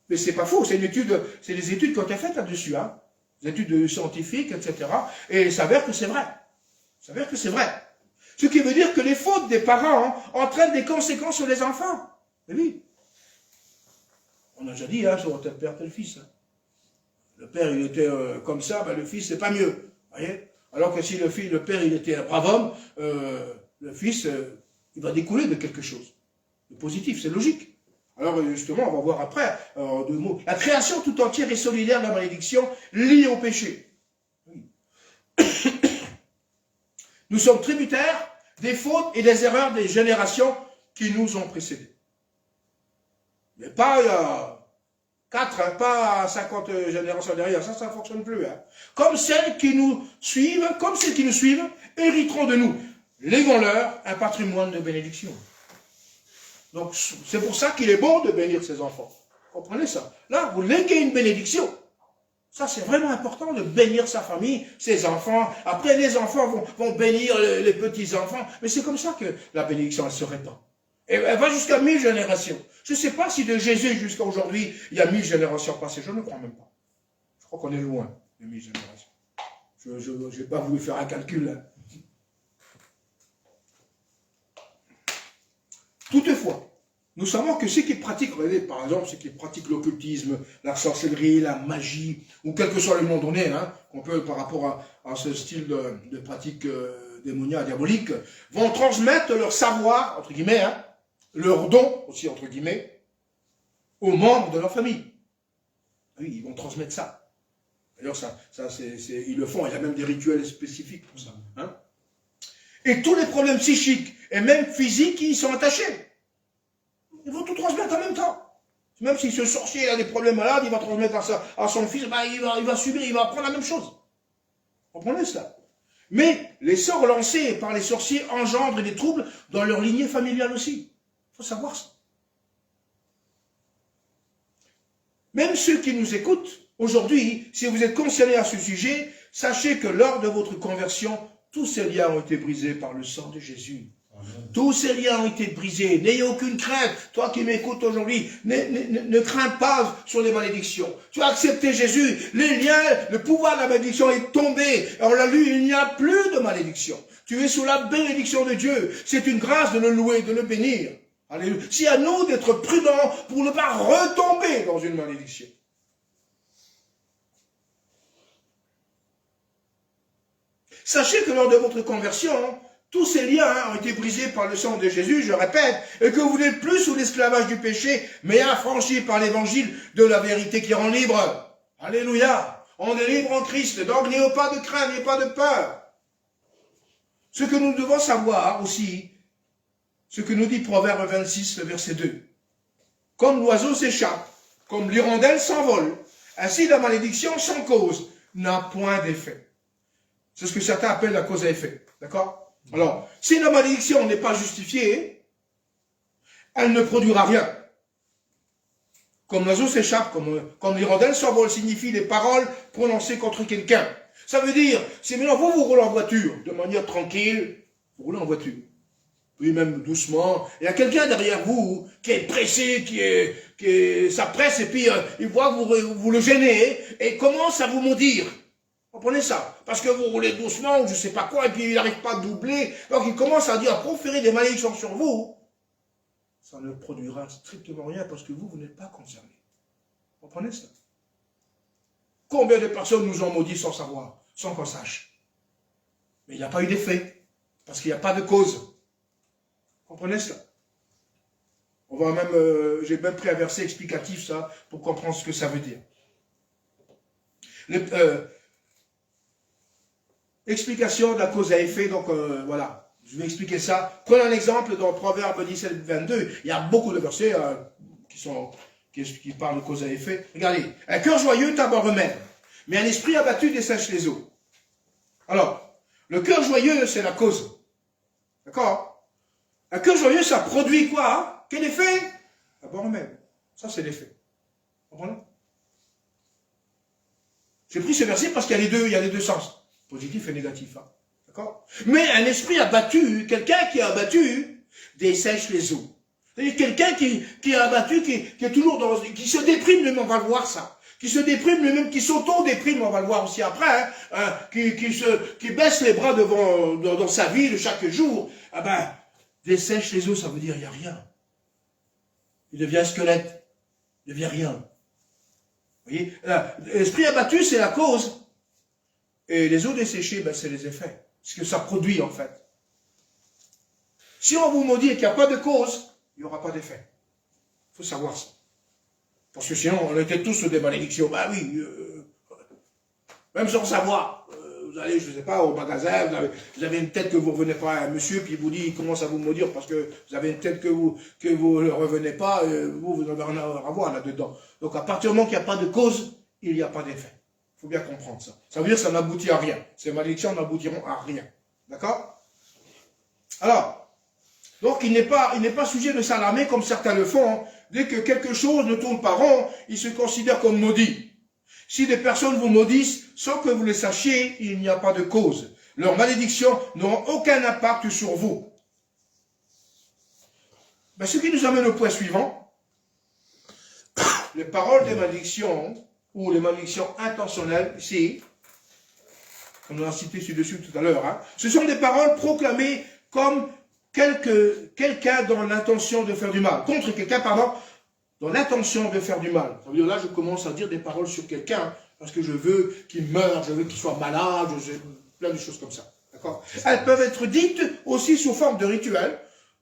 Mais c'est pas faux, c'est des études qui ont été faites là-dessus, hein. Des études scientifiques, etc. Et il s'avère que c'est vrai. Il s'avère que c'est vrai. Ce qui veut dire que les fautes des parents entraînent des conséquences sur les enfants. Mais oui. On a déjà dit, hein, sur tel père, tel fils. Hein. Le père, il était comme ça, ben, le fils, c'est pas mieux. Voyez? Alors que si le père, il était un brave homme, le fils, il va découler de quelque chose. De positif, c'est logique. Alors justement, on va voir après deux mots. La création tout entière est solidaire de la malédiction liée au péché. Oui. Nous sommes tributaires des fautes et des erreurs des générations qui nous ont précédés. Mais pas 4, hein, pas 50 générations derrière, ça ne fonctionne plus. Hein. Comme celles qui nous suivent, hériteront de nous. Léguons-leur un patrimoine de bénédiction. Donc, c'est pour ça qu'il est bon de bénir ses enfants. Comprenez ça? Là, vous léguez une bénédiction. Ça, c'est vraiment important de bénir sa famille, ses enfants. Après, les enfants vont bénir les petits-enfants. Mais c'est comme ça que la bénédiction, elle se répand. Et elle va jusqu'à 1000 générations. Je ne sais pas si de Jésus jusqu'à aujourd'hui, il y a 1000 générations passées. Je ne crois même pas. Je crois qu'on est loin de 1000 générations. Je n'ai pas voulu faire un calcul. Hein. Toutefois, nous savons que ceux qui pratiquent, regardez, par exemple, ceux qui pratiquent l'occultisme, la sorcellerie, la magie, ou quel que soit le nom donné, hein, qu'on peut par rapport à ce style de pratique démoniaque, diabolique, vont transmettre leur savoir, entre guillemets, hein, leur don, aussi entre guillemets, aux membres de leur famille. Oui, ils vont transmettre ça. D'ailleurs, ils le font, il y a même des rituels spécifiques pour ça. Hein. Et tous les problèmes psychiques, et même physiques, qui y sont attachés. Ils vont tout transmettre en même temps. Même si ce sorcier a des problèmes malades, il va transmettre à son fils, ben, il va subir, il va apprendre la même chose. Vous comprenez cela? Mais les sorts lancés par les sorciers engendrent des troubles dans leur lignée familiale aussi. Il faut savoir ça. Même ceux qui nous écoutent, aujourd'hui, si vous êtes concernés à ce sujet, sachez que lors de votre conversion, tous ces liens ont été brisés par le sang de Jésus. Amen. Tous ces liens ont été brisés. N'ayez aucune crainte. Toi qui m'écoutes aujourd'hui, ne crains pas sur les malédictions. Tu as accepté Jésus. Les liens, le pouvoir de la malédiction est tombé. On l'a lu, il n'y a plus de malédiction. Tu es sous la bénédiction de Dieu. C'est une grâce de le louer, de le bénir. Alléluia. C'est à nous d'être prudents pour ne pas retomber dans une malédiction. Sachez que lors de votre conversion, tous ces liens ont été brisés par le sang de Jésus, je répète, et que vous n'êtes plus sous l'esclavage du péché, mais affranchis par l'évangile de la vérité qui rend libre. Alléluia. On est libre en Christ, donc n'ayez pas de crainte, n'ayez pas de peur. Ce que nous devons savoir aussi, ce que nous dit Proverbe 26, le verset 2. Comme l'oiseau s'échappe, comme l'hirondelle s'envole, ainsi la malédiction sans cause n'a point d'effet. C'est ce que certains appellent la cause à effet. D'accord? Alors, si la malédiction n'est pas justifiée, elle ne produira rien. Comme l'oiseau s'échappe, comme l'hirondelle s'envole, signifie les paroles prononcées contre quelqu'un. Ça veut dire, si maintenant vous roulez en voiture, de manière tranquille, vous roulez en voiture. Oui, même doucement. Il y a quelqu'un derrière vous qui est pressé, ça presse, et puis il voit que vous le gênez, et commence à vous maudire. Comprenez ça? Parce que vous roulez doucement, ou je ne sais pas quoi, et puis il n'arrive pas à doubler, donc il commence à dire, à proférer des malédictions sur vous. Ça ne produira strictement rien, parce que vous n'êtes pas concerné. Comprenez ça? Combien de personnes nous ont maudits sans savoir, sans qu'on sache? Mais il n'y a pas eu d'effet, parce qu'il n'y a pas de cause. Comprenez cela? On va même, j'ai même pris un verset explicatif, ça, pour comprendre ce que ça veut dire. Explication de la cause à effet, donc voilà, je vais expliquer ça. Prenons un exemple dans Proverbe 17, 22. Il y a beaucoup de versets qui parlent de cause à effet. Regardez, un cœur joyeux tape un remède, mais un esprit abattu dessèche les eaux. Alors, le cœur joyeux, c'est la cause. D'accord? Un cœur joyeux, ça produit quoi? Hein? Quel effet? Un bon remède. Ça, c'est l'effet. Vous comprenez? J'ai pris ce verset parce qu'il y a les deux sens. Positif et négatif. Hein? D'accord? Mais un esprit abattu, quelqu'un qui est abattu, dessèche les eaux. C'est-à-dire quelqu'un qui est abattu, qui est toujours qui se déprime lui-même, on va le voir ça. Qui se déprime lui-même, qui s'auto-déprime, on va le voir aussi après, hein, qui baisse les bras dans sa vie de chaque jour. Ah ben, dessèche les eaux, ça veut dire il n'y a rien. Il devient squelette. ne devient rien. Vous voyez, l'esprit abattu, c'est la cause. Et les eaux desséchées, ben, c'est les effets. Ce que ça produit, en fait. Si on vous maudit et qu'il n'y a pas de cause, il n'y aura pas d'effet. Il faut savoir ça. Parce que sinon, on était tous sous des malédictions. Ben oui, même sans savoir. Vous allez, je ne sais pas, au magasin, vous avez une tête que vous ne revenez pas à un monsieur, puis il vous dit, il commence à vous maudire parce que vous avez une tête que vous ne revenez pas, vous n'avez rien à voir là-dedans. Donc à partir du moment qu'il n'y a pas de cause, il n'y a pas d'effet. Il faut bien comprendre ça. Ça veut dire que ça n'aboutit à rien. Ces malédictions n'aboutiront à rien. D'accord? Alors, donc il n'est pas sujet de s'alarmer comme certains le font. Hein. Dès que quelque chose ne tourne pas rond, il se considère comme maudit. Si des personnes vous maudissent sans que vous le sachiez, il n'y a pas de cause. Leurs malédictions n'auront aucun impact sur vous. Ben, ce qui nous amène au point suivant. Les paroles des malédictions, ou les malédictions intentionnelles, ici, comme on a cité ci-dessus tout à l'heure, hein, ce sont des paroles proclamées comme quelqu'un dans l'intention de faire du mal. Contre quelqu'un, pardon, dans l'intention de faire du mal. Ça veut dire là, je commence à dire des paroles sur quelqu'un, parce que je veux qu'il meure, je veux qu'il soit malade, plein de choses comme ça. D'accord? Elles peuvent être dites aussi sous forme de rituel.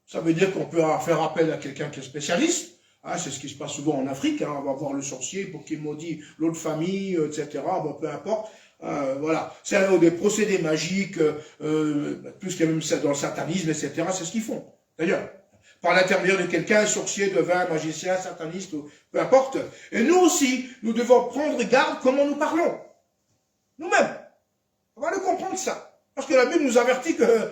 Ça veut dire qu'on peut faire appel à quelqu'un qui est spécialiste. Ah, c'est ce qui se passe souvent en Afrique. Hein. On va voir le sorcier pour qu'il maudit l'autre famille, etc. Bon, peu importe. Voilà. C'est des procédés magiques, plus qu'il y a même dans le satanisme, etc. C'est ce qu'ils font. D'ailleurs, par l'intermédiaire de quelqu'un, sorcier, devin, magicien, sataniste, peu importe. Et nous aussi, nous devons prendre garde comment nous parlons. Nous-mêmes. On va le comprendre ça. Parce que la Bible nous avertit que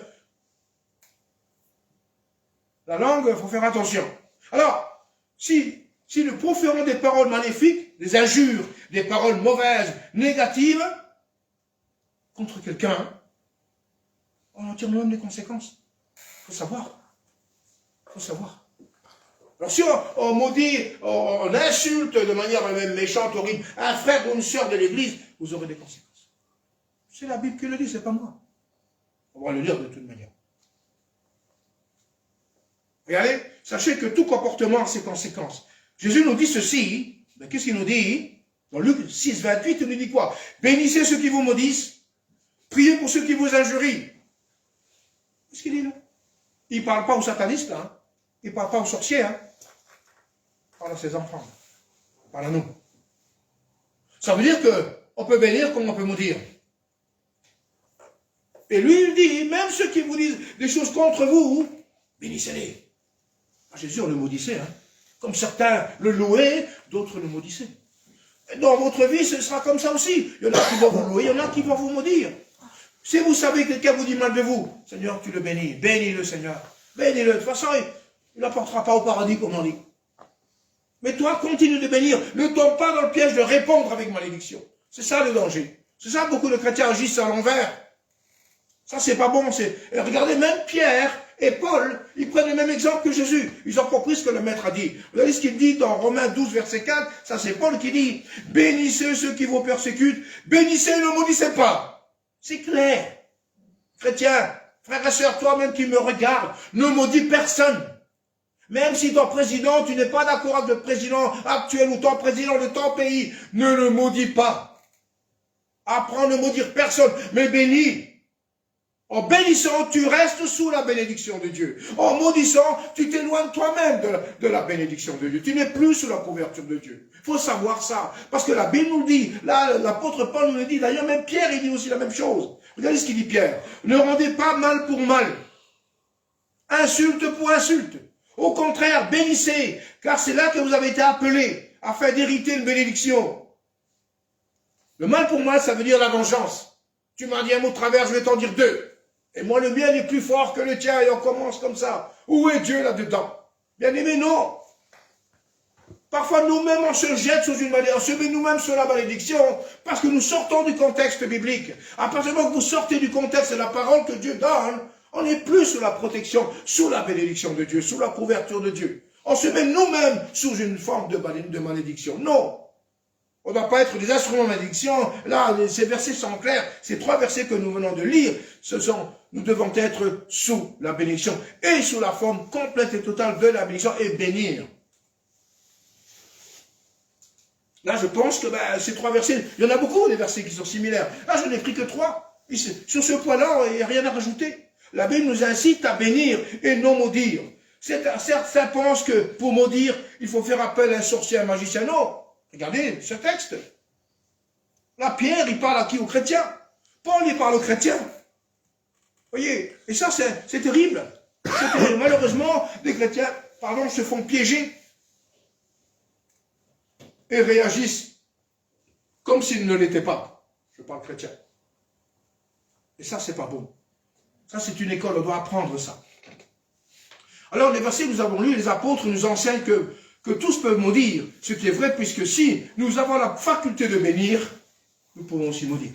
la langue, il faut faire attention. Alors, si nous proférons des paroles maléfiques, des injures, des paroles mauvaises, négatives, contre quelqu'un, on en tire nous-mêmes des conséquences. Il faut savoir. Il faut savoir. Alors si on maudit, on insulte de manière même méchante, horrible, un frère ou une sœur de l'église, vous aurez des conséquences. C'est la Bible qui le dit, c'est pas moi. On va le lire de toute manière. Regardez, sachez que tout comportement a ses conséquences. Jésus nous dit ceci, mais qu'est-ce qu'il nous dit? Dans Luc 6, 28, il nous dit quoi? Bénissez ceux qui vous maudissent, priez pour ceux qui vous injurient. Qu'est-ce qu'il dit là? Il ne parle pas aux satanistes, hein. Il ne parle pas aux sorciers, hein. Il parle à ses enfants. Il parle à nous. Ça veut dire qu'on peut bénir comme on peut maudire. Et lui, il dit, même ceux qui vous disent des choses contre vous, bénissez-les. Ah, Jésus, on le maudissait, hein. Comme certains le louaient, d'autres le maudissaient. Et dans votre vie, ce sera comme ça aussi. Il y en a qui vont vous louer, il y en a qui vont vous maudire. Si vous savez que quelqu'un vous dit mal de vous, Seigneur, tu le bénis. Bénis-le, Seigneur. Bénis-le. De toute façon, il n'apportera pas au paradis, comme on dit. Mais toi, continue de bénir. Ne tombe pas dans le piège de répondre avec malédiction. C'est ça le danger. C'est ça, beaucoup de chrétiens agissent à l'envers. Ça, c'est pas bon. Et regardez, même Pierre et Paul, ils prennent le même exemple que Jésus. Ils ont compris ce que le maître a dit. Vous voyez ce qu'il dit dans Romains 12, verset 4? Ça, c'est Paul qui dit, bénissez ceux qui vous persécutent, bénissez, ne maudissez pas. C'est clair. Chrétien, frère et sœur, toi-même qui me regardes, ne maudis personne. Même si ton président, tu n'es pas d'accord avec le président actuel ou ton président de ton pays, ne le maudis pas. Apprends à ne maudire personne, mais bénis. En bénissant, tu restes sous la bénédiction de Dieu. En maudissant, tu t'éloignes toi-même de la bénédiction de Dieu. Tu n'es plus sous la couverture de Dieu. Il faut savoir ça. Parce que la Bible nous le dit. Là, l'apôtre Paul nous le dit. D'ailleurs, même Pierre, il dit aussi la même chose. Regardez ce qu'il dit Pierre. Ne rendez pas mal pour mal. Insulte pour insulte. Au contraire, bénissez. Car c'est là que vous avez été appelés afin d'hériter une bénédiction. Le mal pour mal, ça veut dire la vengeance. Tu m'as dit un mot de travers, je vais t'en dire deux. Et moi, le mien est plus fort que le tien, et on commence comme ça. Où est Dieu là-dedans? Bien aimé, non. Parfois, nous-mêmes, on se jette sous une malédiction, on se met nous-mêmes sur la malédiction, parce que nous sortons du contexte biblique. À partir du moment que vous sortez du contexte de la parole que Dieu donne, on n'est plus sous la protection, sous la bénédiction de Dieu, sous la couverture de Dieu. On se met nous-mêmes sous une forme de malédiction. Non. On ne doit pas être des instruments de malédiction. Là, ces versets sont clairs. Ces trois versets que nous venons de lire, nous devons être sous la bénédiction et sous la forme complète et totale de la bénédiction et bénir. Là, je pense que ces 3 versets, il y en a beaucoup des versets qui sont similaires. Là, je n'ai pris que 3. Et sur ce point-là, il n'y a rien à rajouter. La Bible nous incite à bénir et non maudire. Certains pensent que pour maudire, il faut faire appel à un sorcier, à un magicien. Non. Regardez ce texte. Là, Pierre, il parle à qui? Aux chrétiens. Paul, il parle aux chrétiens. Voyez, et ça, c'est terrible. C'est terrible. Malheureusement, les chrétiens, se font piéger et réagissent comme s'ils ne l'étaient pas. Je parle chrétien. Et ça, c'est pas bon. Ça, c'est une école, on doit apprendre ça. Alors, les versets que nous avons lus, les apôtres nous enseignent que tous peuvent maudire, ce qui est vrai, puisque si nous avons la faculté de bénir, nous pouvons aussi maudire.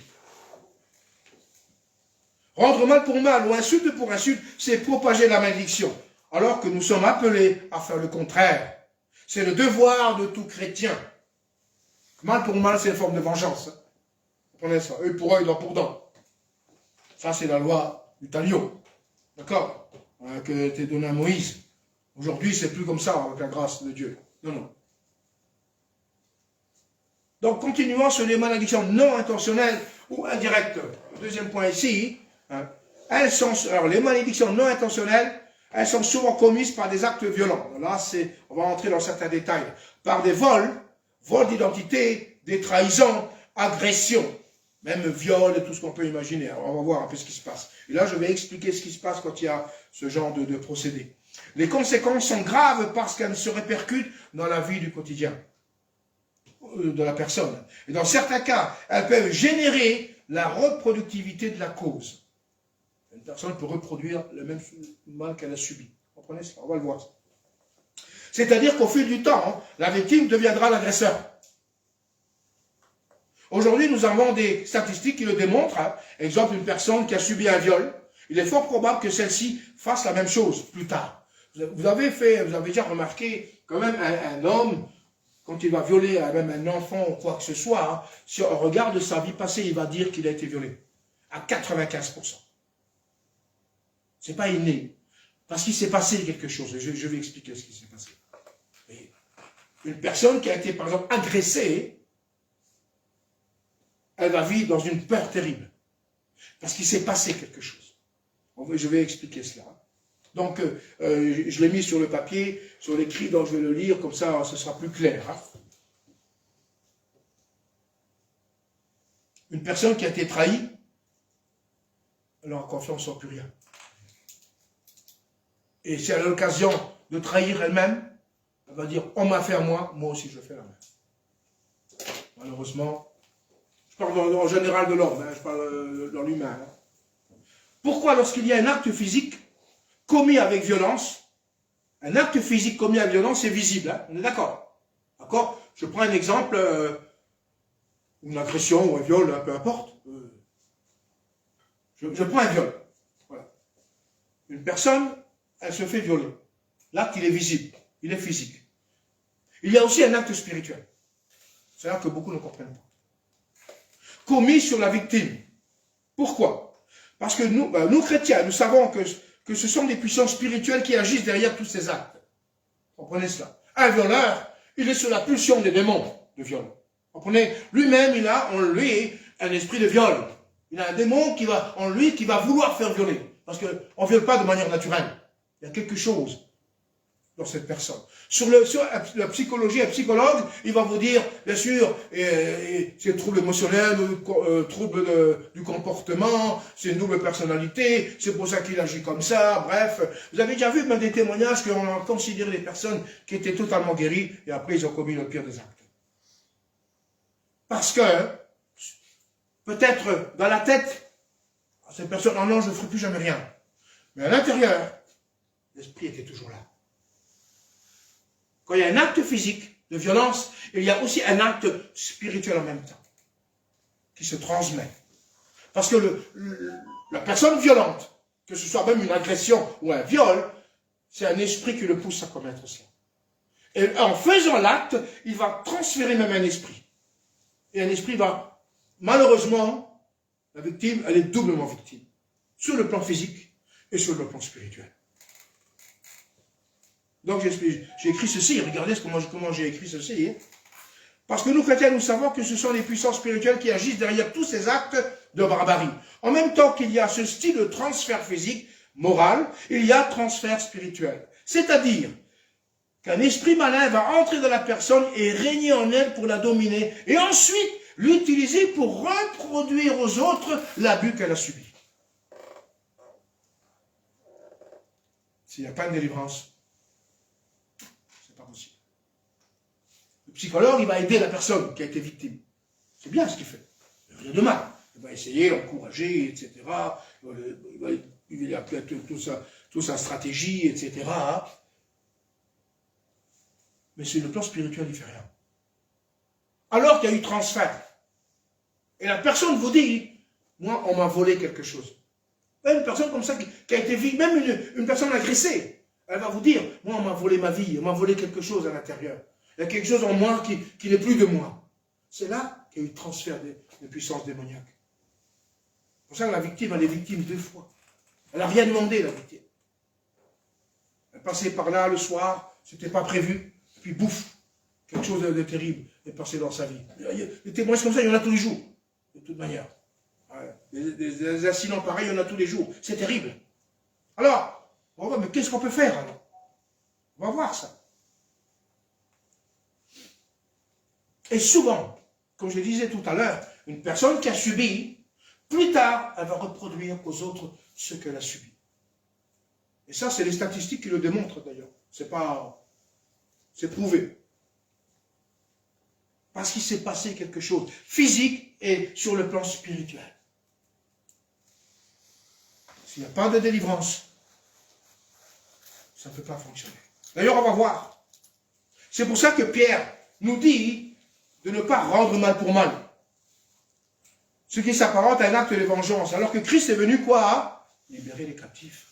Rendre mal pour mal ou insulte pour insulte, c'est propager la malédiction, alors que nous sommes appelés à faire le contraire. C'est le devoir de tout chrétien. Mal pour mal, c'est une forme de vengeance. Vous comprenez ça? Œil pour œil, dent pour dent. Ça, c'est la loi du talion. D'accord? Que a été donné à Moïse. Aujourd'hui, c'est plus comme ça, avec la grâce de Dieu. Non, non. Donc, continuons sur les malédictions non intentionnelles ou indirectes. Le deuxième point ici, alors, les malédictions non intentionnelles, elles sont souvent commises par des actes violents. Là, on va entrer dans certains détails. Par des vols d'identité, des trahisons, agressions, même viol et tout ce qu'on peut imaginer. Alors, on va voir un peu ce qui se passe. Et là, je vais expliquer ce qui se passe quand il y a ce genre de procédé. Les conséquences sont graves parce qu'elles se répercutent dans la vie du quotidien de la personne. Et dans certains cas, elles peuvent générer la reproductivité de la cause. Une personne peut reproduire le même mal qu'elle a subi. Vous comprenez ça? On va le voir. C'est-à-dire qu'au fil du temps, la victime deviendra l'agresseur. Aujourd'hui, nous avons des statistiques qui le démontrent. Exemple, une personne qui a subi un viol, il est fort probable que celle-ci fasse la même chose plus tard. Vous avez déjà remarqué quand même un homme, quand il va violer même un enfant ou quoi que ce soit, si on regarde sa vie passée, il va dire qu'il a été violé. À 95%. C'est pas inné. Parce qu'il s'est passé quelque chose. Je vais expliquer ce qui s'est passé. Et une personne qui a été, par exemple, agressée, elle va vivre dans une peur terrible. Parce qu'il s'est passé quelque chose. Je vais expliquer cela. Donc, je l'ai mis sur le papier, sur l'écrit, donc je vais le lire, comme ça, ce sera plus clair. Une personne qui a été trahie, elle n'a confiance en plus rien. Et si elle a l'occasion de trahir elle-même, elle va dire, on m'a fait à moi, moi aussi je fais la même. Malheureusement, je parle en général de l'homme, je parle dans l'humain. Pourquoi lorsqu'il y a un acte physique commis avec violence, un acte physique commis avec violence est visible, on est d'accord? D'accord? Je prends un exemple, une agression ou un viol, peu importe. Je prends un viol. Voilà. Une personne, elle se fait violer. L'acte, il est visible, il est physique. Il y a aussi un acte spirituel. C'est là que beaucoup ne comprennent pas. Commis sur la victime. Pourquoi? Parce que nous chrétiens, nous savons que ce sont des puissances spirituelles qui agissent derrière tous ces actes. Comprenez cela? Un violeur, il est sous la pulsion des démons de viol. Comprenez? Lui-même, il a en lui un esprit de viol. Il a un démon en lui qui va vouloir faire violer. Parce qu'on ne viole pas de manière naturelle. Il y a quelque chose dans cette personne. Sur la psychologie, un psychologue, il va vous dire, bien sûr, c'est trouble émotionnel, trouble du comportement, c'est une double personnalité, c'est pour ça qu'il agit comme ça, bref. Vous avez déjà vu même des témoignages qu'on a considéré des personnes qui étaient totalement guéries, et après ils ont commis le pire des actes. Parce que, peut-être dans la tête, cette personne, non, je ne ferai plus jamais rien. Mais à l'intérieur, l'esprit était toujours là. Quand il y a un acte physique de violence, il y a aussi un acte spirituel en même temps, qui se transmet. Parce que la personne violente, que ce soit même une agression ou un viol, c'est un esprit qui le pousse à commettre cela. Et en faisant l'acte, il va transférer même un esprit. Et un esprit va, malheureusement, la victime, elle est doublement victime. Sur le plan physique et sur le plan spirituel. Donc j'ai écrit ceci, regardez comment j'ai écrit ceci. Parce que nous, chrétiens, nous savons que ce sont les puissances spirituelles qui agissent derrière tous ces actes de barbarie. En même temps qu'il y a ce style de transfert physique, moral, il y a transfert spirituel. C'est-à-dire qu'un esprit malin va entrer dans la personne et régner en elle pour la dominer, et ensuite l'utiliser pour reproduire aux autres l'abus qu'elle a subi. S'il n'y a pas de délivrance, c'est pas possible. Le psychologue, il va aider la personne qui a été victime. C'est bien ce qu'il fait. Il n'y a rien de mal. Il va essayer, encourager, etc. Il va appliquer toute sa stratégie, etc. Mais sur le plan spirituel, il ne fait rien. Alors qu'il y a eu transfert. Et la personne vous dit, moi, on m'a volé quelque chose. Une personne comme ça qui a été victime, même une personne agressée, elle va vous dire, moi, on m'a volé ma vie, on m'a volé quelque chose à l'intérieur. Il y a quelque chose en moi qui n'est plus de moi. C'est là qu'il y a eu transfert de puissance démoniaque. C'est pour ça que la victime, elle est victime 2 fois. Elle n'a rien demandé, la victime. Elle passait par là le soir, c'était pas prévu, puis bouffe, quelque chose de terrible est passé dans sa vie. Des témoignages comme ça, il y en a tous les jours, de toute manière. Des incidents pareils, il y en a tous les jours. C'est terrible. Alors, on va, mais qu'est-ce qu'on peut faire alors? On va voir ça. Et souvent, comme je le disais tout à l'heure, une personne qui a subi, plus tard, elle va reproduire aux autres ce qu'elle a subi. Et ça, c'est les statistiques qui le démontrent d'ailleurs. C'est prouvé. Parce qu'il s'est passé quelque chose, physique et sur le plan spirituel. S'il n'y a pas de délivrance, ça ne peut pas fonctionner. D'ailleurs, on va voir. C'est pour ça que Pierre nous dit de ne pas rendre mal pour mal. Ce qui s'apparente à un acte de vengeance. Alors que Christ est venu quoi? Libérer les captifs.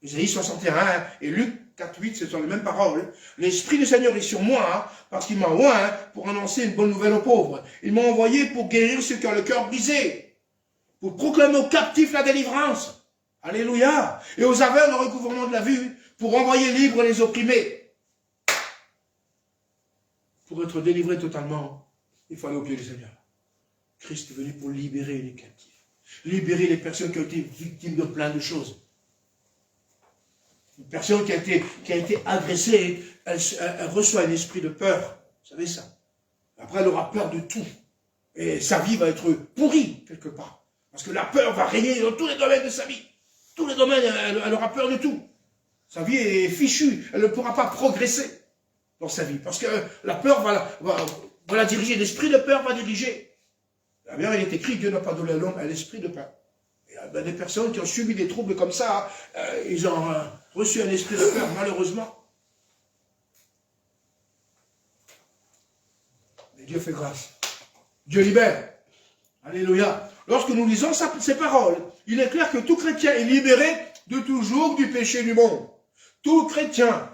Isaïe 61 et Luc 4.8, ce sont les mêmes paroles. L'Esprit du Seigneur est sur moi, parce qu'il m'a oint pour annoncer une bonne nouvelle aux pauvres. Il m'a envoyé pour guérir ceux qui ont le cœur brisé, pour proclamer aux captifs la délivrance. Alléluia. Et aux aveugles le recouvrement de la vue, pour envoyer libres les opprimés. Pour être délivré totalement, il faut aller au pied du Seigneur. Christ est venu pour libérer les captifs. Libérer les personnes qui ont été victimes de plein de choses. Une personne qui a été agressée, elle reçoit un esprit de peur. Vous savez ça. Après, elle aura peur de tout. Et sa vie va être pourrie, quelque part. Parce que la peur va régner dans tous les domaines de sa vie. Tous les domaines, elle aura peur de tout. Sa vie est fichue. Elle ne pourra pas progresser dans sa vie. Parce que la peur va la diriger. L'esprit de peur va diriger. D'ailleurs, il est écrit, Dieu n'a pas donné à l'homme un esprit de peur. Il y a des personnes qui ont subi des troubles comme ça, ils ont reçu un esprit de peur, malheureusement. Mais Dieu fait grâce. Dieu libère. Alléluia. Lorsque nous lisons ces paroles, il est clair que tout chrétien est libéré de tout joug du péché du monde. Tout chrétien,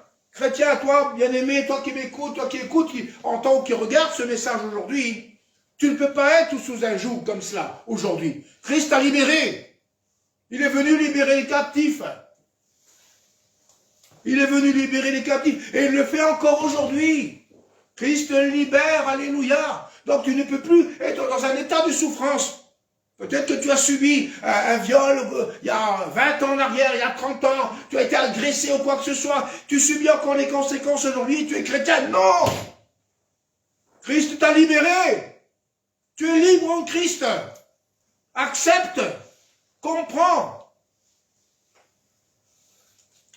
toi, bien-aimé, toi qui m'écoutes, toi qui écoutes, qui entends ou qui regarde ce message aujourd'hui, tu ne peux pas être sous un joug comme cela aujourd'hui. Christ t'a libéré. Il est venu libérer les captifs. Il est venu libérer les captifs. Et il le fait encore aujourd'hui. Christ libère, alléluia. Donc tu ne peux plus être dans un état de souffrance. Peut-être que tu as subi un viol il y a 20 ans en arrière, il y a 30 ans. Tu as été agressé ou quoi que ce soit. Tu subis encore les conséquences aujourd'hui. Tu es chrétien. Non. Christ t'a libéré. Tu es libre en Christ. Accepte. Comprends.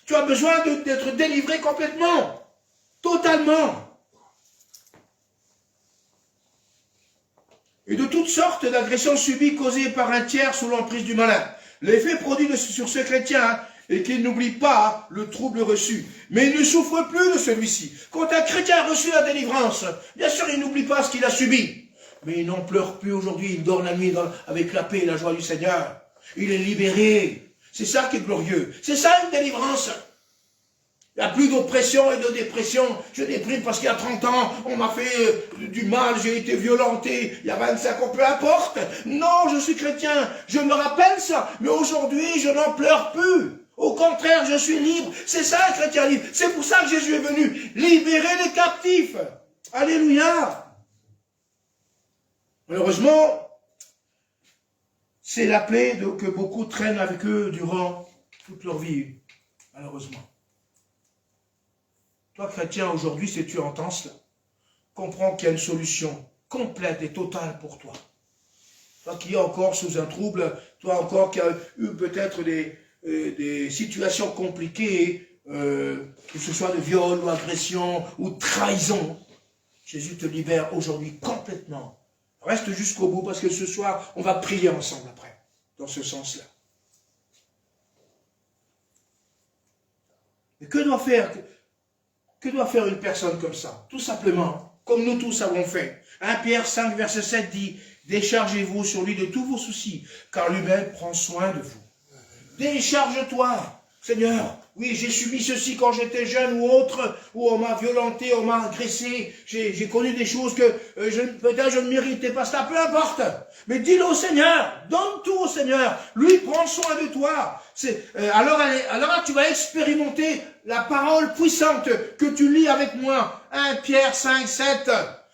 Tu as besoin d'être délivré complètement. Totalement. Et de toutes sortes d'agressions subies causées par un tiers sous l'emprise du malin. L'effet produit sur ce chrétien est qu'il n'oublie pas le trouble reçu. Mais il ne souffre plus de celui-ci. Quand un chrétien a reçu la délivrance, bien sûr il n'oublie pas ce qu'il a subi. Mais il n'en pleure plus aujourd'hui. Il dort la nuit avec la paix et la joie du Seigneur. Il est libéré. C'est ça qui est glorieux. C'est ça une délivrance. Il n'y a plus d'oppression et de dépression. Je déprime parce qu'il y a 30 ans, on m'a fait du mal, j'ai été violenté. Il y a 25 ans, peu importe. Non, je suis chrétien. Je me rappelle ça. Mais aujourd'hui, je n'en pleure plus. Au contraire, je suis libre. C'est ça un chrétien libre. C'est pour ça que Jésus est venu libérer les captifs. Alléluia. Malheureusement, c'est la plaie que beaucoup traînent avec eux durant toute leur vie, malheureusement. Toi, chrétien, aujourd'hui, si tu entends cela, comprends qu'il y a une solution complète et totale pour toi. Toi qui es encore sous un trouble, toi encore qui as eu peut-être des situations compliquées, que ce soit de viol ou agression ou trahison, Jésus te libère aujourd'hui complètement. Reste jusqu'au bout parce que ce soir, on va prier ensemble après, dans ce sens-là. Et que doit faire une personne comme ça? Tout simplement, comme nous tous avons fait. 1 Pierre 5, verset 7 dit, déchargez-vous sur lui de tous vos soucis, car lui-même prend soin de vous. Décharge-toi, Seigneur. Oui, j'ai subi ceci quand j'étais jeune ou autre, où on m'a violenté, on m'a agressé. J'ai connu des choses que peut-être je ne méritais pas. Ça, peu importe. Mais dis-le au Seigneur. Donne tout au Seigneur. Lui prend soin de toi. Alors là, tu vas expérimenter la parole puissante que tu lis avec moi. 1 Pierre 5, 7.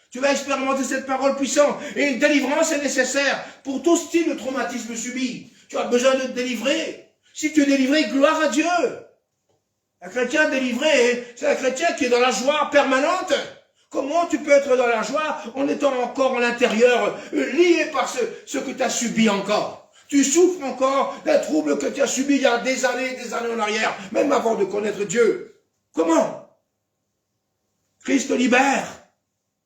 Tu vas expérimenter cette parole puissante. Et une délivrance est nécessaire pour tout style de traumatisme subi. Tu as besoin de te délivrer. Si tu es délivré, gloire à Dieu. Un chrétien délivré, c'est un chrétien qui est dans la joie permanente. Comment tu peux être dans la joie en étant encore à l'intérieur, lié par ce que tu as subi encore? Tu souffres encore d'un trouble que tu as subi il y a des années en arrière, même avant de connaître Dieu. Comment? Christ te libère.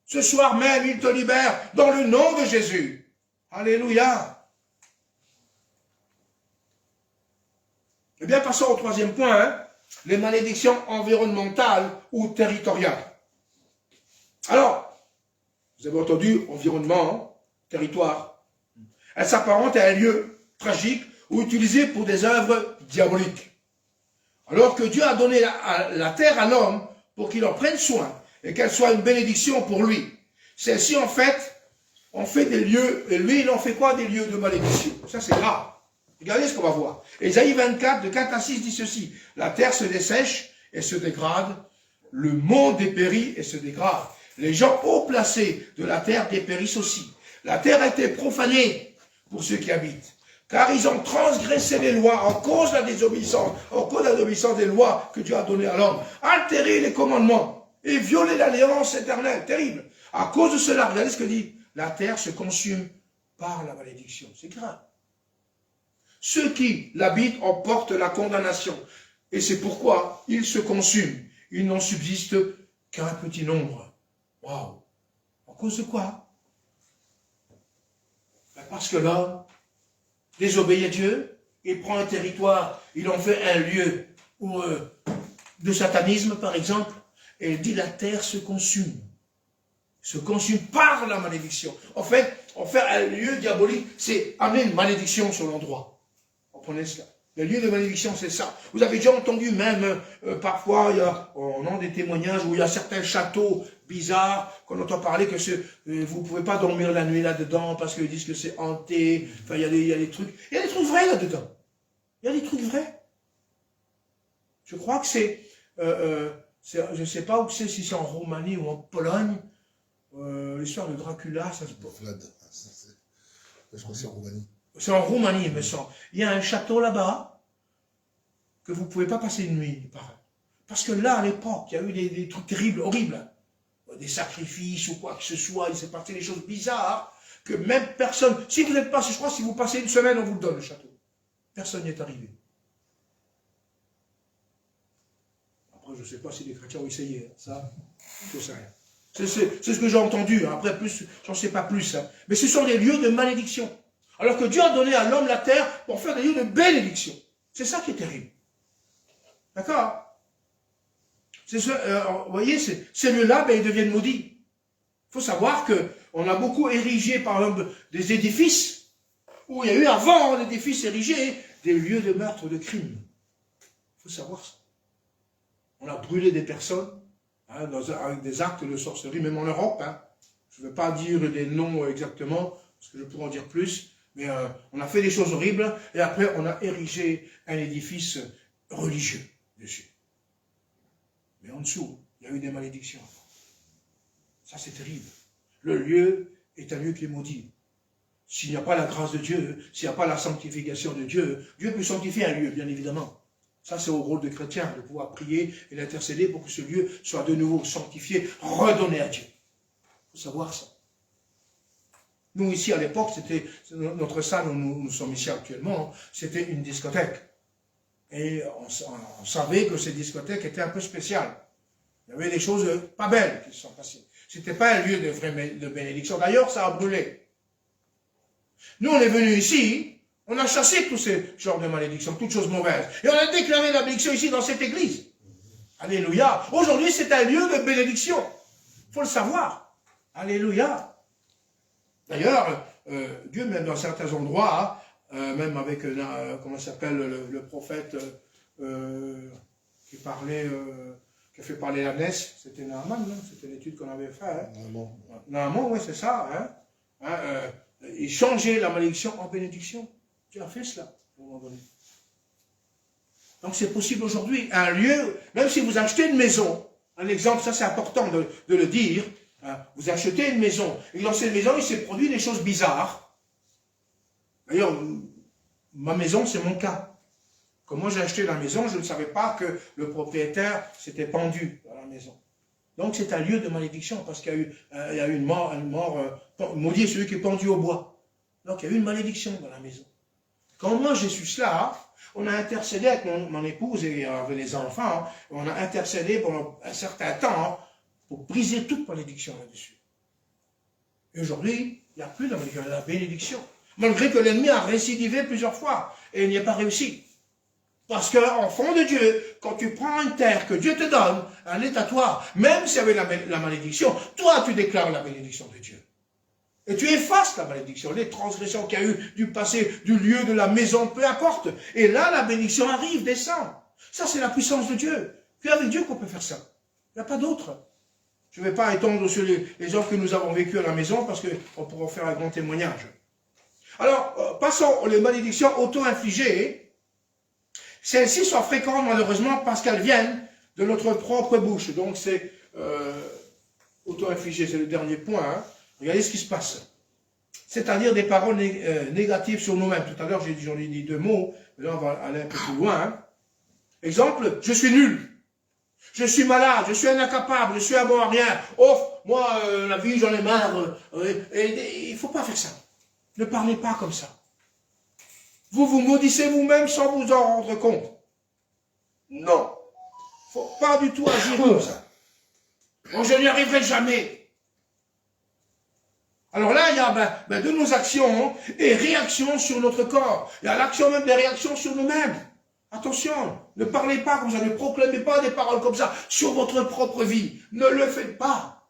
Ce soir même, il te libère dans le nom de Jésus. Alléluia. Eh bien, passons au troisième point, les malédictions environnementales ou territoriales. Alors, vous avez entendu environnement, territoire. Elle s'apparente à un lieu tragique ou utilisé pour des œuvres diaboliques. Alors que Dieu a donné la terre à l'homme pour qu'il en prenne soin et qu'elle soit une bénédiction pour lui. Celle-ci, en fait, on fait des lieux, et lui, il en fait quoi? Des lieux de malédiction. Ça, c'est grave. Regardez ce qu'on va voir. Ésaïe 24, de 4 à 6 dit ceci. La terre se dessèche et se dégrade. Le monde dépérit et se dégrade. Les gens haut placés de la terre dépérissent aussi. La terre a été profanée pour ceux qui habitent. Car ils ont transgressé les lois en cause de la désobéissance des lois que Dieu a données à l'homme. Altéré les commandements et violé l'alliance éternelle. Terrible. À cause de cela, regardez ce que dit. La terre se consume par la malédiction. C'est grave. Ceux qui l'habitent en portent la condamnation. Et c'est pourquoi ils se consument. Il n'en subsiste qu'un petit nombre. Waouh! En cause de quoi? Ben parce que l'homme désobéit à Dieu, il prend un territoire, il en fait un lieu de satanisme, par exemple, et il dit la terre se consume. Se consume par la malédiction. En fait, un lieu diabolique, c'est amener une malédiction sur l'endroit. Comprenez cela. Le lieu de malédiction, c'est ça. Vous avez déjà entendu même, parfois, on a des témoignages où il y a certains châteaux bizarres, qu'on entend parler que vous ne pouvez pas dormir la nuit là-dedans parce qu'ils disent que c'est hanté. Enfin, il y a des trucs. Il y a des trucs vrais là-dedans. Il y a des trucs vrais. Je crois que je ne sais pas où c'est, si c'est en Roumanie ou en Pologne. L'histoire de Dracula, ça se passe.
Je crois que c'est en Roumanie.
C'est en Roumanie, il me semble. Il y a un château là-bas que vous ne pouvez pas passer une nuit, il paraît. Parce que là, à l'époque, il y a eu des trucs terribles, horribles. Des sacrifices ou quoi que ce soit, il s'est passé des choses bizarres que même personne... Si vous n'êtes pas, je crois, si vous passez une semaine, on vous le donne, le château. Personne n'y est arrivé. Après, je ne sais pas si les chrétiens ont essayé. Ça, je ne sais rien. C'est ce que j'ai entendu. Après, plus, j'en sais pas plus. Hein. Mais ce sont des lieux de malédiction. Alors que Dieu a donné à l'homme la terre pour faire des lieux de bénédiction. C'est ça qui est terrible. D'accord? Vous voyez, ces lieux-là, ben, ils deviennent maudits. Il faut savoir qu'on a beaucoup érigé, par exemple, des édifices, où il y a eu avant l'édifice érigé, des lieux de meurtre, de crime. Il faut savoir ça. On a brûlé des personnes, hein, avec des actes de sorcellerie, même en Europe. Hein. Je ne veux pas dire des noms exactement, parce que je pourrais en dire plus. Mais on a fait des choses horribles, et après on a érigé un édifice religieux dessus. Mais en dessous, il y a eu des malédictions. Ça, c'est terrible. Le lieu est un lieu qui est maudit. S'il n'y a pas la grâce de Dieu, s'il n'y a pas la sanctification de Dieu, Dieu peut sanctifier un lieu, bien évidemment. Ça, c'est au rôle de chrétien, de pouvoir prier et d'intercéder pour que ce lieu soit de nouveau sanctifié, redonné à Dieu. Il faut savoir ça. Nous, ici, à l'époque, c'était notre salle où nous sommes ici actuellement, c'était une discothèque. Et on savait que ces discothèques étaient un peu spéciales. Il y avait des choses pas belles qui se sont passées. C'était pas un lieu de bénédiction. D'ailleurs, ça a brûlé. Nous, on est venus ici, on a chassé tous ces genres de malédictions, toutes choses mauvaises. Et on a déclaré la bénédiction ici dans cette église. Alléluia. Aujourd'hui, c'est un lieu de bénédiction. Il faut le savoir. Alléluia. D'ailleurs, Dieu, même dans certains endroits, même avec, comment s'appelle, le prophète qui parlait, qui a fait parler la Ness, c'était Naaman, c'était l'étude qu'on avait faite. Hein. Naaman, oui, c'est ça. Hein. Il changeait la malédiction en bénédiction. Dieu a fait cela, à un moment donné. Donc c'est possible aujourd'hui. Un lieu, même si vous achetez une maison, un exemple, ça c'est important de le dire, hein, vous achetez une maison, et dans cette maison, il s'est produit des choses bizarres. D'ailleurs, ma maison, c'est mon cas. Quand moi j'ai acheté la maison, je ne savais pas que le propriétaire s'était pendu dans la maison. Donc c'est un lieu de malédiction, parce qu'il y a eu une mort, maudit celui qui est pendu au bois. Donc il y a eu une malédiction dans la maison. Quand moi j'ai su cela, on a intercédé avec mon épouse et avec les enfants, on a intercédé pendant un certain temps pour briser toute malédiction là-dessus. Et aujourd'hui, il n'y a plus de malédiction, il y a la bénédiction. Malgré que l'ennemi a récidivé plusieurs fois, et il n'y a pas réussi. Parce qu'en fond de Dieu, quand tu prends une terre que Dieu te donne, elle est à toi. Même si avec la malédiction, toi tu déclares la bénédiction de Dieu. Et tu effaces la malédiction, les transgressions qu'il y a eu du passé, du lieu, de la maison, peu importe. Et là, la bénédiction arrive, descend. Ça, c'est la puissance de Dieu. C'est avec Dieu qu'on peut faire ça. Il n'y a pas d'autre. Je ne vais pas étendre sur les œuvres que nous avons vécues à la maison, parce qu'on pourra faire un grand témoignage. Alors, passons aux malédictions auto-infligées. Celles-ci sont fréquentes, malheureusement, parce qu'elles viennent de notre propre bouche. Donc, c'est auto-infligé, c'est le dernier point. Hein. Regardez ce qui se passe. C'est-à-dire des paroles négatives sur nous-mêmes. Tout à l'heure, j'en ai dit 2 mots, mais là, on va aller un peu plus loin. Hein. Exemple, je suis nul. Je suis malade, je suis un incapable, je suis un bon à rien. Oh, moi, la vie, j'en ai marre. Il ne faut pas faire ça. Ne parlez pas comme ça. Vous vous maudissez vous-même sans vous en rendre compte. Non. Il ne faut pas du tout agir comme ça. Bon, je n'y arriverai jamais. Alors là, il y a de nos actions et réactions sur notre corps. Il y a l'action même des réactions sur nous-mêmes. Attention, ne parlez pas comme ça, ne proclamez pas des paroles comme ça sur votre propre vie. Ne le faites pas.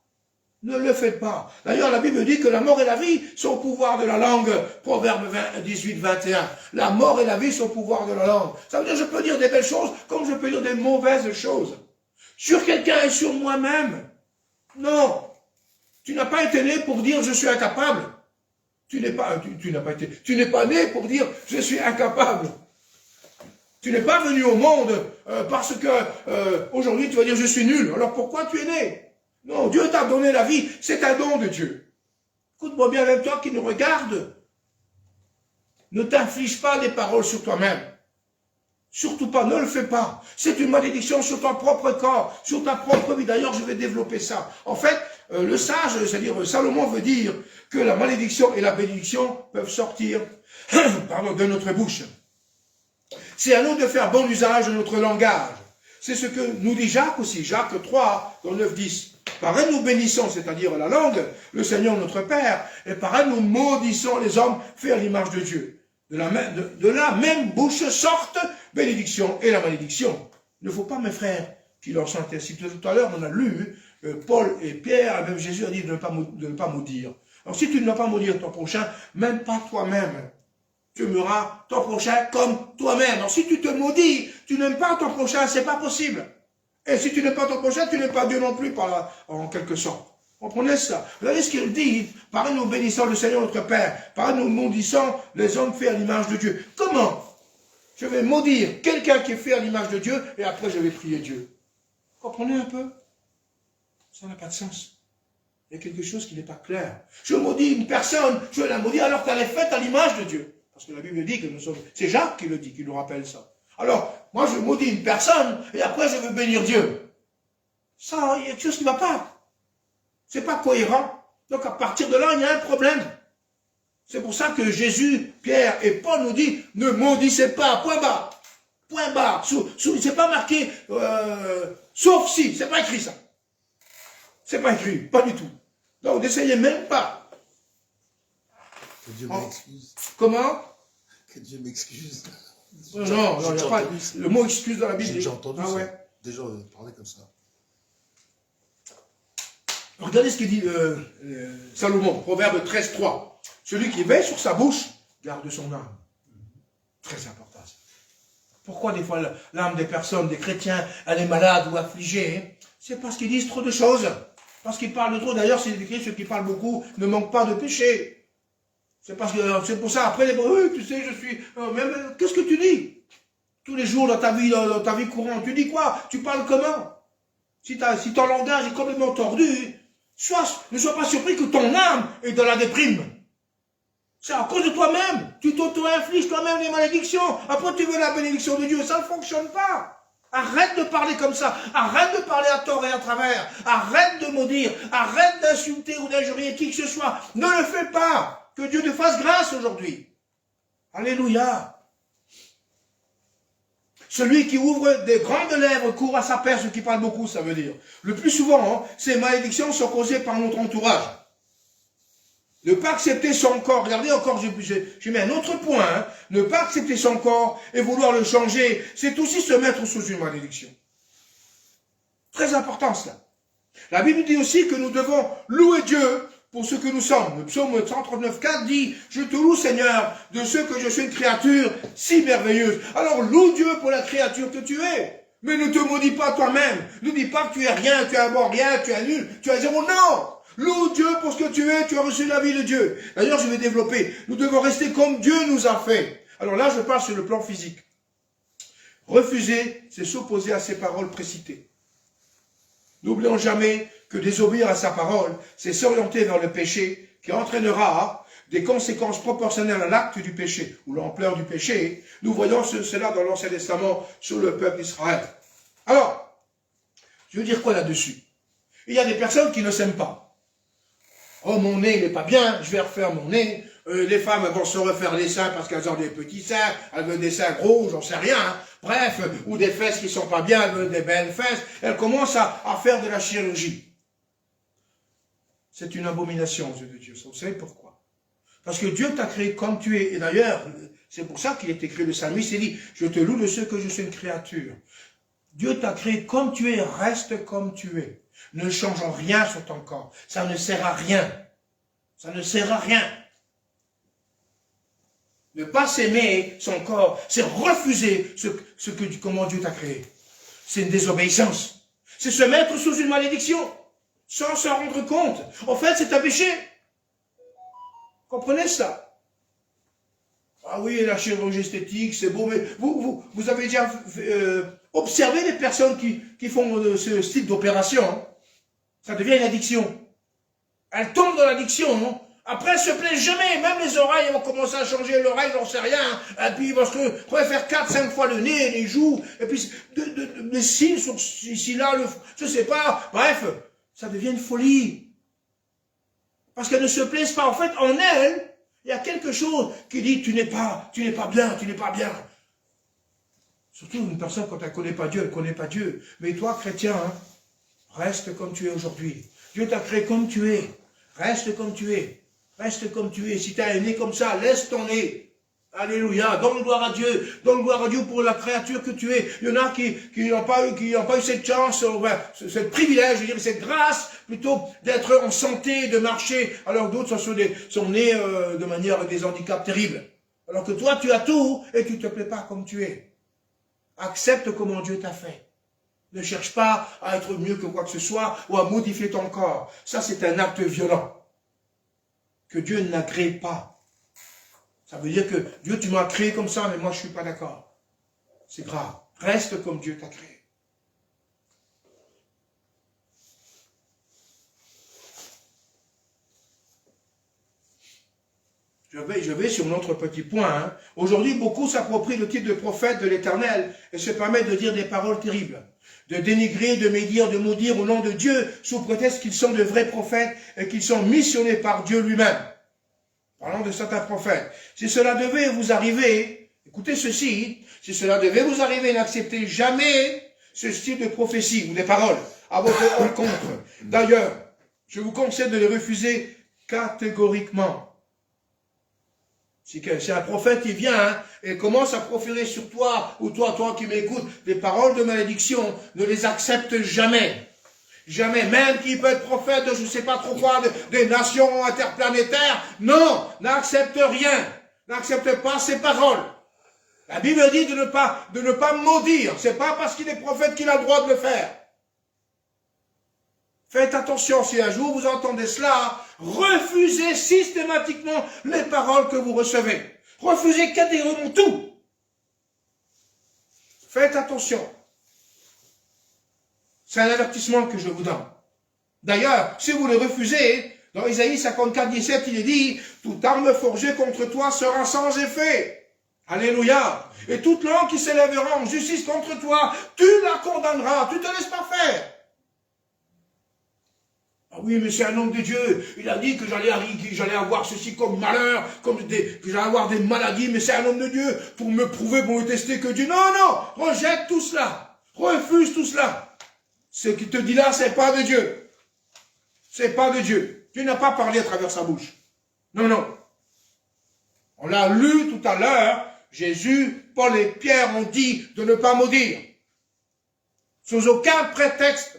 Ne le faites pas. D'ailleurs, la Bible dit que la mort et la vie sont au pouvoir de la langue. Proverbe 18, 21. La mort et la vie sont au pouvoir de la langue. Ça veut dire que je peux dire des belles choses comme je peux dire des mauvaises choses. Sur quelqu'un et sur moi-même. Non. Tu n'as pas été né pour dire je suis incapable. Tu n'es pas né pour dire je suis incapable. Tu n'es pas venu au monde parce que aujourd'hui tu vas dire je suis nul. Alors pourquoi tu es né? Non, Dieu t'a donné la vie, c'est un don de Dieu. Écoute-moi bien, même toi qui nous regardes, ne t'inflige pas des paroles sur toi-même. Surtout pas, ne le fais pas. C'est une malédiction sur ton propre corps, sur ta propre vie. D'ailleurs, je vais développer ça. En fait, le sage, c'est-à-dire Salomon veut dire que la malédiction et la bénédiction peuvent sortir de notre bouche. C'est à nous de faire bon usage de notre langage. C'est ce que nous dit Jacques aussi, Jacques 3, dans 9, 10. Par elle nous bénissons, c'est-à-dire la langue, le Seigneur notre Père, et par elle nous maudissons les hommes faits à l'image de Dieu. De la même bouche sortent bénédiction et la malédiction. Il ne faut pas, mes frères, qu'il en soit ainsi. Tout à l'heure, on a lu, Paul et Pierre, même Jésus a dit de ne pas maudire. Alors si tu ne vas pas maudire ton prochain, même pas toi-même, tu aimeras ton prochain comme toi-même. Alors si tu te maudis, tu n'aimes pas ton prochain, c'est pas possible. Et si tu n'aimes pas ton prochain, tu n'aimes pas Dieu non plus, en quelque sorte. Comprenez ça? Regardez ce qu'il dit. Par elle nous bénissons le Seigneur notre Père. Par elle nous maudissons les hommes faits à l'image de Dieu. Comment? Je vais maudire quelqu'un qui est fait à l'image de Dieu et après je vais prier Dieu. Comprenez un peu? Ça n'a pas de sens. Il y a quelque chose qui n'est pas clair. Je maudis une personne, je la maudis alors qu'elle est faite à l'image de Dieu. Parce que la Bible dit que nous sommes... C'est Jacques qui le dit, qui nous rappelle ça. Alors, moi je maudis une personne, et après je veux bénir Dieu. Ça, il y a quelque chose qui ne va pas. C'est pas cohérent. Donc à partir de là, il y a un problème. C'est pour ça que Jésus, Pierre et Paul nous disent, ne maudissez pas, point barre. Point barre. C'est pas marqué, sauf si, c'est pas écrit ça. C'est pas écrit, pas du tout. Donc n'essayez même pas.
Que Dieu m'excuse.
Comment?
Que Dieu m'excuse.
Non, il n'y a pas le mot excuse dans la Bible.
J'ai déjà entendu ça.
Ouais.
Des gens parlaient comme ça.
Regardez ce que dit Salomon, Proverbe 13:3. Celui qui veille sur sa bouche garde son âme. Très important. Pourquoi des fois l'âme des personnes, des chrétiens, elle est malade ou affligée? C'est parce qu'ils disent trop de choses. Parce qu'ils parlent trop. D'ailleurs, c'est écrit, ceux qui parlent beaucoup ne manquent pas de péché. C'est pour ça, après, oui, tu sais, je suis... Même, qu'est-ce que tu dis? Tous les jours dans ta vie courante, tu dis quoi? Tu parles comment? Si ton langage est complètement tordu, ne sois pas surpris que ton âme est dans la déprime. C'est à cause de toi-même. Tu t'auto-infliges toi-même les malédictions. Après, tu veux la bénédiction de Dieu. Ça ne fonctionne pas. Arrête de parler comme ça. Arrête de parler à tort et à travers. Arrête de maudire. Arrête d'insulter ou d'injurier qui que ce soit. Ne le fais pas. Que Dieu te fasse grâce aujourd'hui. Alléluia. Celui qui ouvre des grandes lèvres court à sa perte, ce qui parle beaucoup, ça veut dire. Le plus souvent, ces malédictions sont causées par notre entourage. Ne pas accepter son corps, regardez encore, j'ai mis un autre point, hein. Ne pas accepter son corps et vouloir le changer, c'est aussi se mettre sous une malédiction. Très important cela. La Bible dit aussi que nous devons louer Dieu pour ce que nous sommes. Le psaume 139,4 dit, je te loue Seigneur de ce que je suis une créature si merveilleuse. Alors loue Dieu pour la créature que tu es. Mais ne te maudis pas toi-même. Ne dis pas que tu es rien, tu es un bon rien, tu es nul, tu es zéro. Non! Loue Dieu pour ce que tu es, tu as reçu la vie de Dieu. D'ailleurs, je vais développer. Nous devons rester comme Dieu nous a fait. Alors là, je parle sur le plan physique. Refuser, c'est s'opposer à ses paroles précitées. N'oublions jamais que désobéir à sa parole, c'est s'orienter vers le péché qui entraînera des conséquences proportionnelles à l'acte du péché ou l'ampleur du péché. Nous voyons cela dans l'Ancien Testament sur le peuple d'Israël. Alors, je veux dire quoi là-dessus? Il y a des personnes qui ne s'aiment pas. Oh, mon nez, il n'est pas bien, je vais refaire mon nez. Les femmes vont se refaire les seins parce qu'elles ont des petits seins, elles veulent des seins gros, j'en sais rien. Hein. Bref, ou des fesses qui ne sont pas bien, elles veulent des belles fesses. Elles commencent à faire de la chirurgie. C'est une abomination aux yeux de Dieu. Vous savez pourquoi? Parce que Dieu t'a créé comme tu es. Et d'ailleurs, c'est pour ça qu'il est écrit le psalmiste, il dit, je te loue de ce que je suis une créature. Dieu t'a créé comme tu es, reste comme tu es. Ne change rien sur ton corps. Ça ne sert à rien. Ça ne sert à rien. Ne pas s'aimer son corps, c'est refuser comment Dieu t'a créé. C'est une désobéissance. C'est se mettre sous une malédiction, sans s'en rendre compte. En fait, c'est un péché. Comprenez ça? Ah oui, la chirurgie esthétique, c'est beau, mais vous avez déjà observé les personnes qui font ce style d'opération, hein? Ça devient une addiction. Elles tombent dans l'addiction, non? Après, elles se plaisent jamais. Même les oreilles, elles vont commencer à changer l'oreille, j'en sais rien. Et puis, parce que, on va faire 4-5 fois le nez, les joues, et puis, des signes sur ici, là, je sais pas. Bref, ça devient une folie. Parce qu'elles ne se plaisent pas. En fait, en elles, il y a quelque chose qui dit, tu n'es pas bien, tu n'es pas bien. Surtout une personne, quand elle ne connaît pas Dieu, elle ne connaît pas Dieu. Mais toi, chrétien, hein, reste comme tu es aujourd'hui. Dieu t'a créé comme tu es. Reste comme tu es. Reste comme tu es. Si tu as un nez comme ça, laisse ton nez. Alléluia. Donne gloire à Dieu. Donne gloire à Dieu pour la créature que tu es. Il y en a qui n'ont pas eu cette chance, ce privilège, je veux dire, cette grâce, plutôt d'être en santé, de marcher. Alors d'autres sont nés de manière avec des handicaps terribles. Alors que toi, tu as tout et tu ne te plais pas comme tu es. Accepte comment Dieu t'a fait. Ne cherche pas à être mieux que quoi que ce soit ou à modifier ton corps. Ça, c'est un acte violent que Dieu n'agrée pas. Ça veut dire que Dieu, tu m'as créé comme ça, mais moi, je ne suis pas d'accord. C'est grave. Reste comme Dieu t'a créé. Je vais sur notre petit point. Hein. Aujourd'hui, beaucoup s'approprient le titre de prophète de l'Éternel et se permettent de dire des paroles terribles, de dénigrer, de médire, de maudire au nom de Dieu sous prétexte qu'ils sont de vrais prophètes et qu'ils sont missionnés par Dieu lui-même. Parlons de certains prophètes. Si cela devait vous arriver, écoutez ceci, si cela devait vous arriver, n'acceptez jamais ce style de prophétie ou des paroles à votre rencontre. D'ailleurs, je vous conseille de les refuser catégoriquement. Si un prophète qui vient hein, et commence à proférer sur toi, ou toi qui m'écoutes, des paroles de malédiction, ne les accepte jamais. Jamais, même qu'il peut être prophète de je ne sais pas trop quoi, des nations interplanétaires. Non, n'accepte rien. N'accepte pas ces paroles. La Bible dit de ne pas maudire. C'est pas parce qu'il est prophète qu'il a le droit de le faire. Faites attention, si un jour vous entendez cela, refusez systématiquement les paroles que vous recevez. Refusez catégoriquement tout. Faites attention. C'est un avertissement que je vous donne. D'ailleurs, si vous le refusez, dans Isaïe 54, 17, il est dit, toute arme forgée contre toi sera sans effet. Alléluia. Et toute langue qui s'élèvera en justice contre toi, tu la condamneras, tu ne te laisses pas faire. Ah oui, mais c'est un homme de Dieu. Il a dit que j'allais avoir ceci comme malheur, que j'allais avoir des maladies, mais c'est un homme de Dieu pour me prouver, pour me tester que Dieu... Non, rejette tout cela. Refuse tout cela. Ce qui te dit là, c'est pas de Dieu. C'est pas de Dieu. Dieu n'a pas parlé à travers sa bouche. Non. On l'a lu tout à l'heure. Jésus, Paul et Pierre ont dit de ne pas maudire. Sous aucun prétexte.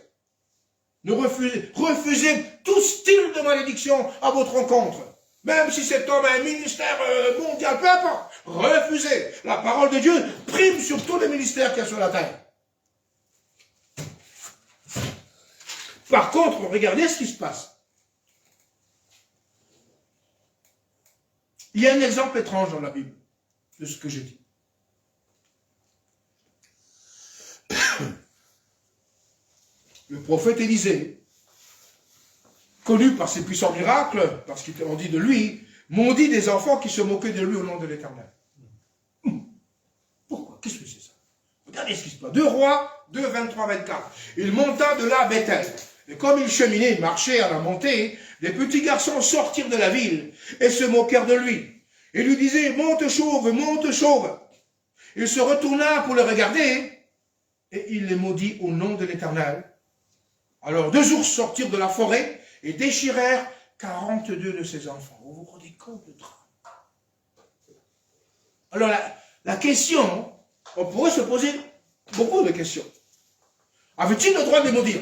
Refusez tout style de malédiction à votre rencontre. Même si cet homme a un ministère mondial, peu importe. Refusez. La parole de Dieu prime sur tous les ministères qu'il y a sur la terre. Par contre, regardez ce qui se passe. Il y a un exemple étrange dans la Bible de ce que j'ai dit. Le prophète Élisée, connu par ses puissants miracles, parce qu'on dit de lui, maudit des enfants qui se moquaient de lui au nom de l'Éternel. Pourquoi? Qu'est-ce que c'est ça? Regardez ce qui se passe. 2 Rois, 2, 23, 24. Il monta de là à Bethel. Et comme il cheminait, il marchait à la montée, des petits garçons sortirent de la ville et se moquèrent de lui. Et lui disaient, monte chauve, monte chauve. Il se retourna pour le regarder et il les maudit au nom de l'Éternel. Alors 2 ours sortirent de la forêt et déchirèrent 42 de ses enfants. Vous vous rendez compte de drame? Alors la question, on pourrait se poser beaucoup de questions. Avait-il le droit de les maudire?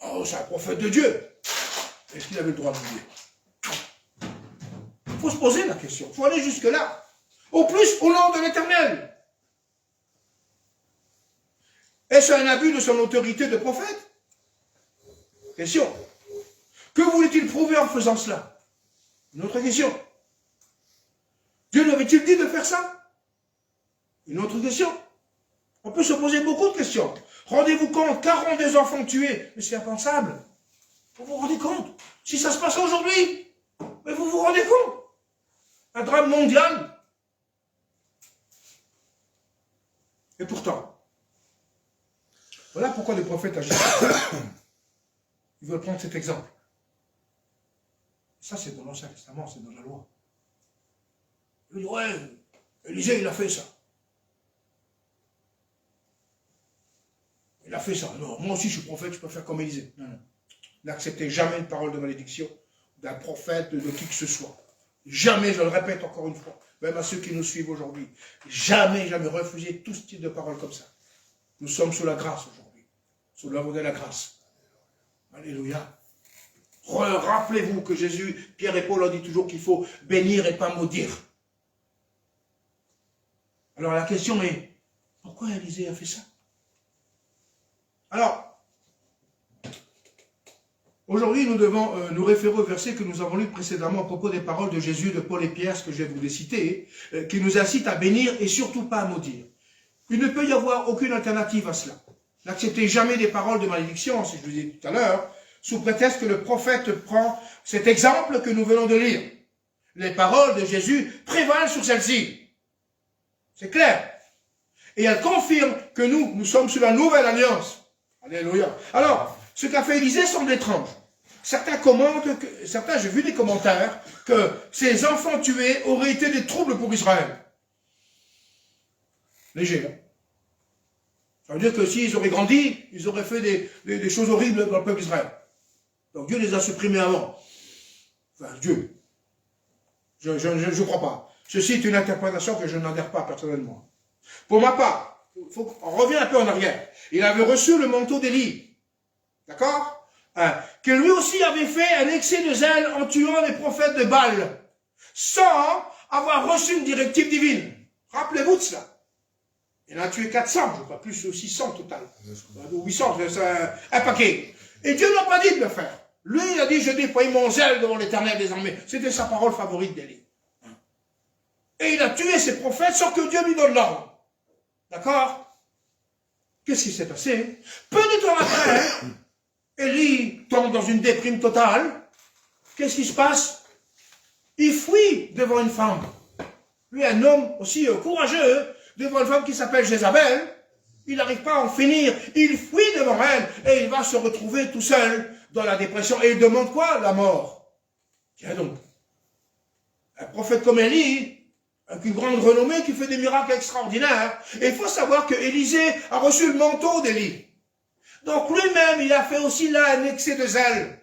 Oh, c'est un prophète de Dieu. Est-ce qu'il avait le droit de maudire? Il faut se poser la question. Il faut aller jusque-là. Au plus, au nom de l'Éternel. Est-ce un abus de son autorité de prophète? Question. Que voulait-il prouver en faisant cela? Une autre question. Dieu lui avait-il dit de faire ça? Une autre question. On peut se poser beaucoup de questions. Rendez-vous compte, 42 enfants tués, mais c'est impensable. Vous vous rendez compte? Si ça se passe aujourd'hui, mais vous vous rendez compte? Un drame mondial. Et pourtant, voilà pourquoi les prophètes agissent. Ils veulent prendre cet exemple. Ça, c'est dans l'Ancien Testament, c'est dans la loi. Ils disent, ouais, Élisée, il a fait ça. Il a fait ça. Non, moi aussi, je suis prophète, je peux faire comme Élisée. Non. N'acceptez jamais une parole de malédiction d'un prophète, de qui que ce soit. Jamais, je le répète encore une fois, même à ceux qui nous suivent aujourd'hui, jamais refusez tout ce type de parole comme ça. Nous sommes sous la grâce aujourd'hui, sous l'œuvre de la grâce. Alléluia. Rappelez-vous que Jésus, Pierre et Paul ont dit toujours qu'il faut bénir et pas maudire. Alors la question est, pourquoi Élisée a fait ça? Alors, aujourd'hui, nous devons nous référer au verset que nous avons lu précédemment à propos des paroles de Jésus, de Paul et Pierre, ce que je viens de vous les citer, qui nous incite à bénir et surtout pas à maudire. Il ne peut y avoir aucune alternative à cela. N'acceptez jamais des paroles de malédiction, si je vous ai dit tout à l'heure, sous prétexte que le prophète prend cet exemple que nous venons de lire. Les paroles de Jésus prévalent sur celles-ci. C'est clair. Et elle confirme que nous sommes sous la nouvelle alliance. Alléluia. Alors, ce qu'a fait Élisée semble étrange. Certains commentent, j'ai vu des commentaires, que ces enfants tués auraient été des troubles pour Israël. Léger, hein? Ça veut dire que s'ils auraient grandi, ils auraient fait des choses horribles dans le peuple d'Israël. Donc Dieu les a supprimés avant. Enfin, Dieu. Je ne crois pas. Ceci est une interprétation que je n'adhère pas personnellement. Pour ma part, on revient un peu en arrière. Il avait reçu le manteau d'Élie. D'accord? Que lui aussi avait fait un excès de zèle en tuant les prophètes de Baal, sans avoir reçu une directive divine. Rappelez-vous de cela. Il en a tué 400, je crois, plus de 600 au total. Ou 800, c'est un paquet. Et Dieu n'a pas dit de le faire. Lui, il a dit, je déploie mon zèle devant l'Éternel des armées. C'était sa parole favorite d'Élie. Et il a tué ses prophètes sans que Dieu lui donne l'ordre. D'accord? Qu'est-ce qui s'est passé? Peu de temps après, Élie tombe dans une déprime totale. Qu'est-ce qui se passe? Il fuit devant une femme. Lui, un homme aussi courageux, devant une femme qui s'appelle Jézabel. Il n'arrive pas à en finir. Il fuit devant elle et il va se retrouver tout seul dans la dépression. Et il demande quoi? La mort. Tiens donc. Un prophète comme Élie, avec une grande renommée qui fait des miracles extraordinaires. Et il faut savoir que Élisée a reçu le manteau d'Élie. Donc lui-même, il a fait aussi là un excès de zèle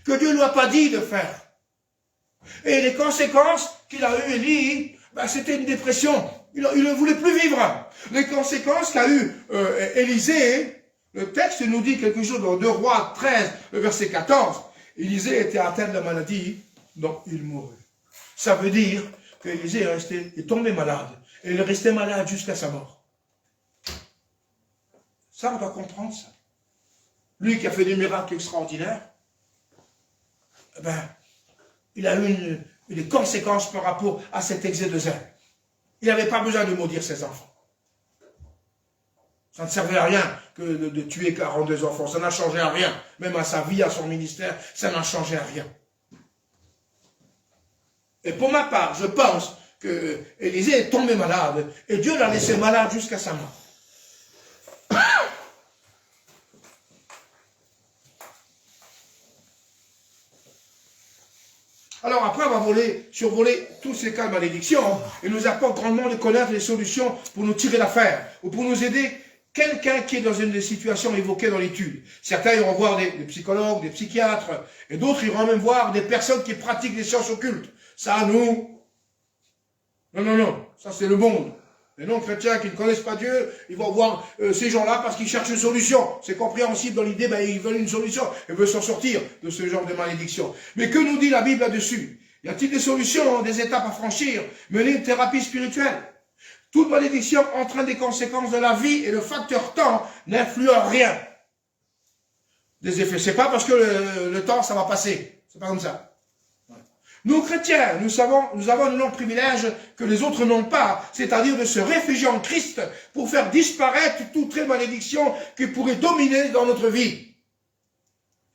que Dieu ne lui a pas dit de faire. Et les conséquences qu'il a eues, Élie, ben, c'était une dépression. Il ne voulait plus vivre. Les conséquences qu'a eu Élisée, le texte nous dit quelque chose dans 2 Rois 13, le verset 14. Élisée était atteint de la maladie, donc il mourut. Ça veut dire qu'Élisée est tombé malade. Et il est resté malade jusqu'à sa mort. Ça, on doit comprendre ça. Lui qui a fait des miracles extraordinaires, eh ben, il a eu des conséquences par rapport à cet excès de zèle. Il n'avait pas besoin de maudire ses enfants. Ça ne servait à rien que de tuer 42 enfants. Ça n'a changé à rien. Même à sa vie, à son ministère, ça n'a changé à rien. Et pour ma part, je pense que Élisée est tombé malade et Dieu l'a laissé malade jusqu'à sa mort. Alors après, on va survoler tous ces cas de malédiction et nous apporte grandement de connaître les solutions pour nous tirer d'affaire ou pour nous aider quelqu'un qui est dans une des situations évoquées dans l'étude. Certains iront voir des psychologues, des psychiatres et d'autres iront même voir des personnes qui pratiquent les sciences occultes. Ça, nous, non, ça c'est le monde. Les non-chrétiens qui ne connaissent pas Dieu, ils vont voir ces gens-là parce qu'ils cherchent une solution. C'est compréhensible dans l'idée, ben, ils veulent une solution. Ils veulent s'en sortir de ce genre de malédiction. Mais que nous dit la Bible là-dessus? Y a-t-il des solutions, des étapes à franchir? Mener une thérapie spirituelle? Toute malédiction entraîne des conséquences de la vie et le facteur temps n'influe en rien. Des effets. C'est pas parce que le temps, ça va passer. C'est pas comme ça. Nous, chrétiens, nous avons le long privilège que les autres n'ont pas, c'est-à-dire de se réfugier en Christ pour faire disparaître toute trait de malédiction qui pourrait dominer dans notre vie.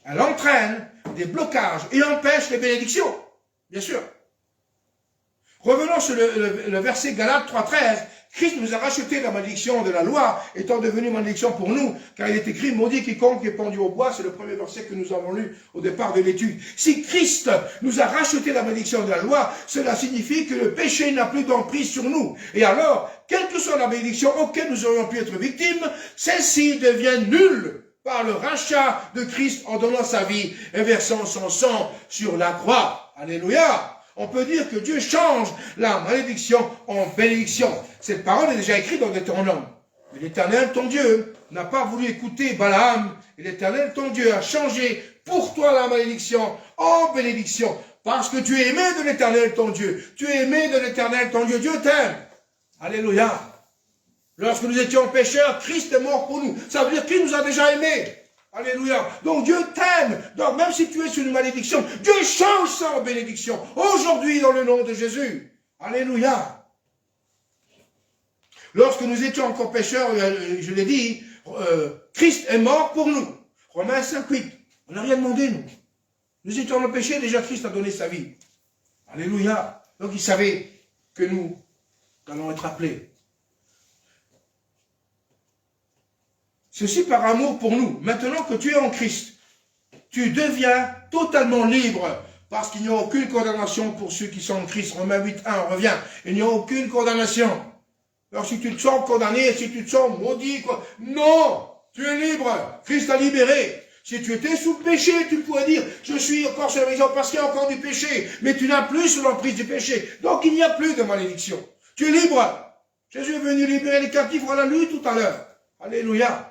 Elle entraîne des blocages et empêche les bénédictions, bien sûr. Revenons sur le verset Galates 3,13. Christ nous a racheté la malédiction de la loi, étant devenu malédiction pour nous, car il est écrit, maudit quiconque est pendu au bois, c'est le premier verset que nous avons lu au départ de l'étude. Si Christ nous a racheté la malédiction de la loi, cela signifie que le péché n'a plus d'emprise sur nous. Et alors, quelle que soit la malédiction auquel nous aurions pu être victimes, celle-ci devient nulle par le rachat de Christ en donnant sa vie et versant son sang sur la croix. Alléluia! On peut dire que Dieu change la malédiction en bénédiction. Cette parole est déjà écrite dans Deutéronome. Mais l'Éternel, ton Dieu, n'a pas voulu écouter Balaam. Et l'Éternel, ton Dieu, a changé pour toi la malédiction en bénédiction. Parce que tu es aimé de l'Éternel, ton Dieu. Tu es aimé de l'Éternel, ton Dieu. Dieu t'aime. Alléluia. Lorsque nous étions pécheurs, Christ est mort pour nous. Ça veut dire qu'il nous a déjà aimés. Alléluia. Donc Dieu t'aime. Donc même si tu es sur une malédiction, Dieu change ça en bénédiction. Aujourd'hui, dans le nom de Jésus. Alléluia. Lorsque nous étions encore pécheurs, je l'ai dit, Christ est mort pour nous. Romains 5,8. On n'a rien demandé, nous. Nous étions dans le péché, déjà Christ a donné sa vie. Alléluia. Donc il savait que nous allons être appelés. Ceci par amour pour nous. Maintenant que tu es en Christ, tu deviens totalement libre parce qu'il n'y a aucune condamnation pour ceux qui sont en Christ. Romains 8.1, on revient. Il n'y a aucune condamnation. Alors si tu te sens condamné, si tu te sens maudit, quoi, non, tu es libre. Christ t'a libéré. Si tu étais sous le péché, tu pourrais dire, je suis encore sur la maison parce qu'il y a encore du péché. Mais tu n'as plus sous l'emprise du péché. Donc il n'y a plus de malédiction. Tu es libre. Jésus est venu libérer les captifs, on l'a lu tout à l'heure. Alléluia.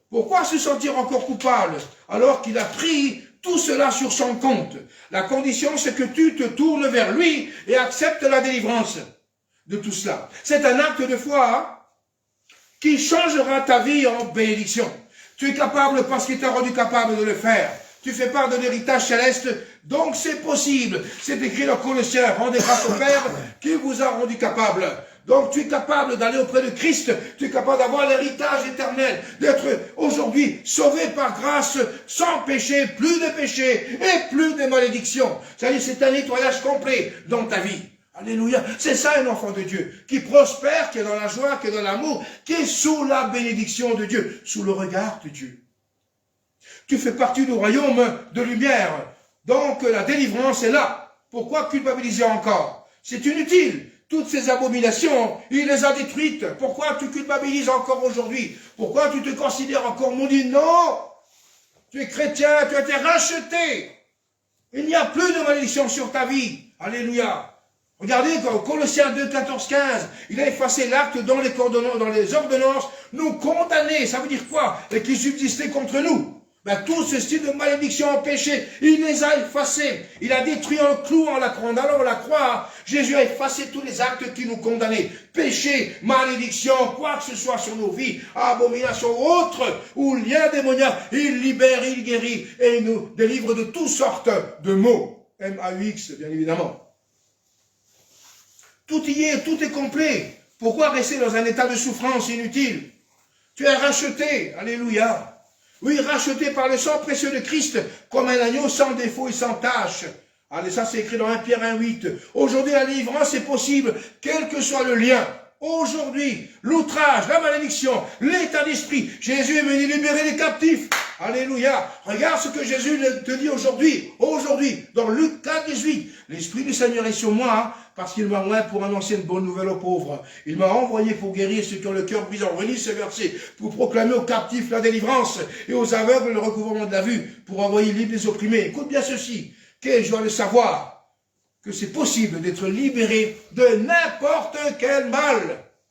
Pourquoi se sentir encore coupable alors qu'il a pris tout cela sur son compte? La condition, c'est que tu te tournes vers lui et acceptes la délivrance de tout cela. C'est un acte de foi qui changera ta vie en bénédiction. Tu es capable parce qu'il t'a rendu capable de le faire. Tu fais part de l'héritage céleste, donc c'est possible. C'est écrit dans Colossiens, rendez grâce au Père qui vous a rendu capable. Donc tu es capable d'aller auprès de Christ, tu es capable d'avoir l'héritage éternel, d'être aujourd'hui sauvé par grâce, sans péché, plus de péché et plus de malédiction. C'est-à-dire c'est un nettoyage complet dans ta vie. Alléluia. C'est ça un enfant de Dieu, qui prospère, qui est dans la joie, qui est dans l'amour, qui est sous la bénédiction de Dieu, sous le regard de Dieu. Tu fais partie du royaume de lumière. Donc la délivrance est là. Pourquoi culpabiliser encore? C'est inutile. Toutes ces abominations, il les a détruites. Pourquoi tu culpabilises encore aujourd'hui? Pourquoi tu te considères encore maudit? Non! Tu es chrétien, tu as été racheté. Il n'y a plus de malédiction sur ta vie. Alléluia. Regardez, Colossiens 2, 14, 15, il a effacé l'acte dans les ordonnances, nous condamner. Ça veut dire quoi? Et qui subsistait contre nous. Ben, tout ce style de malédiction en péché, il les a effacés. Il a détruit un clou en allant à la croix. Jésus a effacé tous les actes qui nous condamnaient. Péché, malédiction, quoi que ce soit sur nos vies, abomination ou autre, ou lien démoniaque, il libère, il guérit et il nous délivre de toutes sortes de maux. M-A-U-X, bien évidemment. Tout y est, tout est complet. Pourquoi rester dans un état de souffrance inutile? Tu es racheté, alléluia. Oui, racheté par le sang précieux de Christ, comme un agneau sans défaut et sans tache. Allez, ça c'est écrit dans 1 Pierre 1,8. Aujourd'hui, la délivrance est possible, quel que soit le lien. Aujourd'hui, l'outrage, la malédiction, l'état d'esprit. Jésus est venu libérer les captifs. Alléluia. Regarde ce que Jésus te dit aujourd'hui. Aujourd'hui, dans Luc 4, 18. L'Esprit du Seigneur est sur moi, parce qu'il m'a envoyé pour annoncer une bonne nouvelle aux pauvres. Il m'a envoyé pour guérir ceux qui ont le cœur brisé. Relis ce verset. Pour proclamer aux captifs la délivrance et aux aveugles le recouvrement de la vue. Pour envoyer libres les opprimés. Écoute bien ceci. Quelle joie de savoir que c'est possible d'être libéré de n'importe quel mal.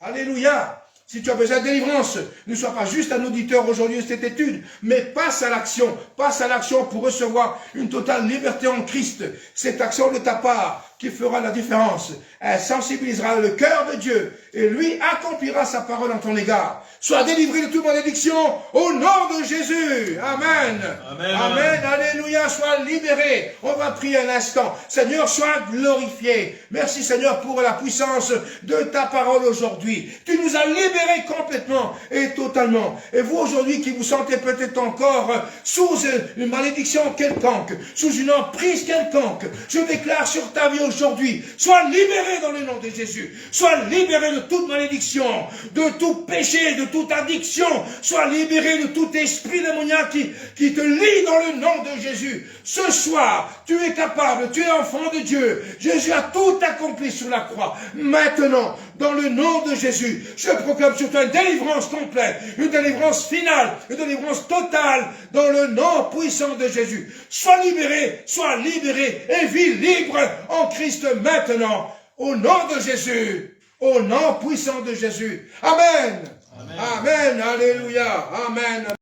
Alléluia. Si tu as besoin de délivrance, ne sois pas juste un auditeur aujourd'hui de cette étude, mais passe à l'action pour recevoir une totale liberté en Christ. Cette action de ta part qui fera la différence. Elle sensibilisera le cœur de Dieu et lui accomplira sa parole en ton égard. Sois délivré de toute malédiction au nom de Jésus. Amen. Amen. Amen. Alléluia. Sois libéré. On va prier un instant. Seigneur, sois glorifié. Merci Seigneur pour la puissance de ta parole aujourd'hui. Tu nous as libérés complètement et totalement. Et vous aujourd'hui qui vous sentez peut-être encore sous une malédiction quelconque, sous une emprise quelconque, je déclare sur ta vie aujourd'hui, sois libéré dans le nom de Jésus. Sois libéré de toute malédiction, de tout péché, de toute addiction. Sois libéré de tout esprit démoniaque qui te lie dans le nom de Jésus. Ce soir, tu es capable, tu es enfant de Dieu. Jésus a tout accompli sur la croix. Maintenant, dans le nom de Jésus, je proclame sur toi une délivrance complète, une délivrance finale, une délivrance totale, dans le nom puissant de Jésus. Sois libéré et vis libre en Christ maintenant, au nom de Jésus, au nom puissant de Jésus. Amen. Amen. Amen. Alléluia. Amen.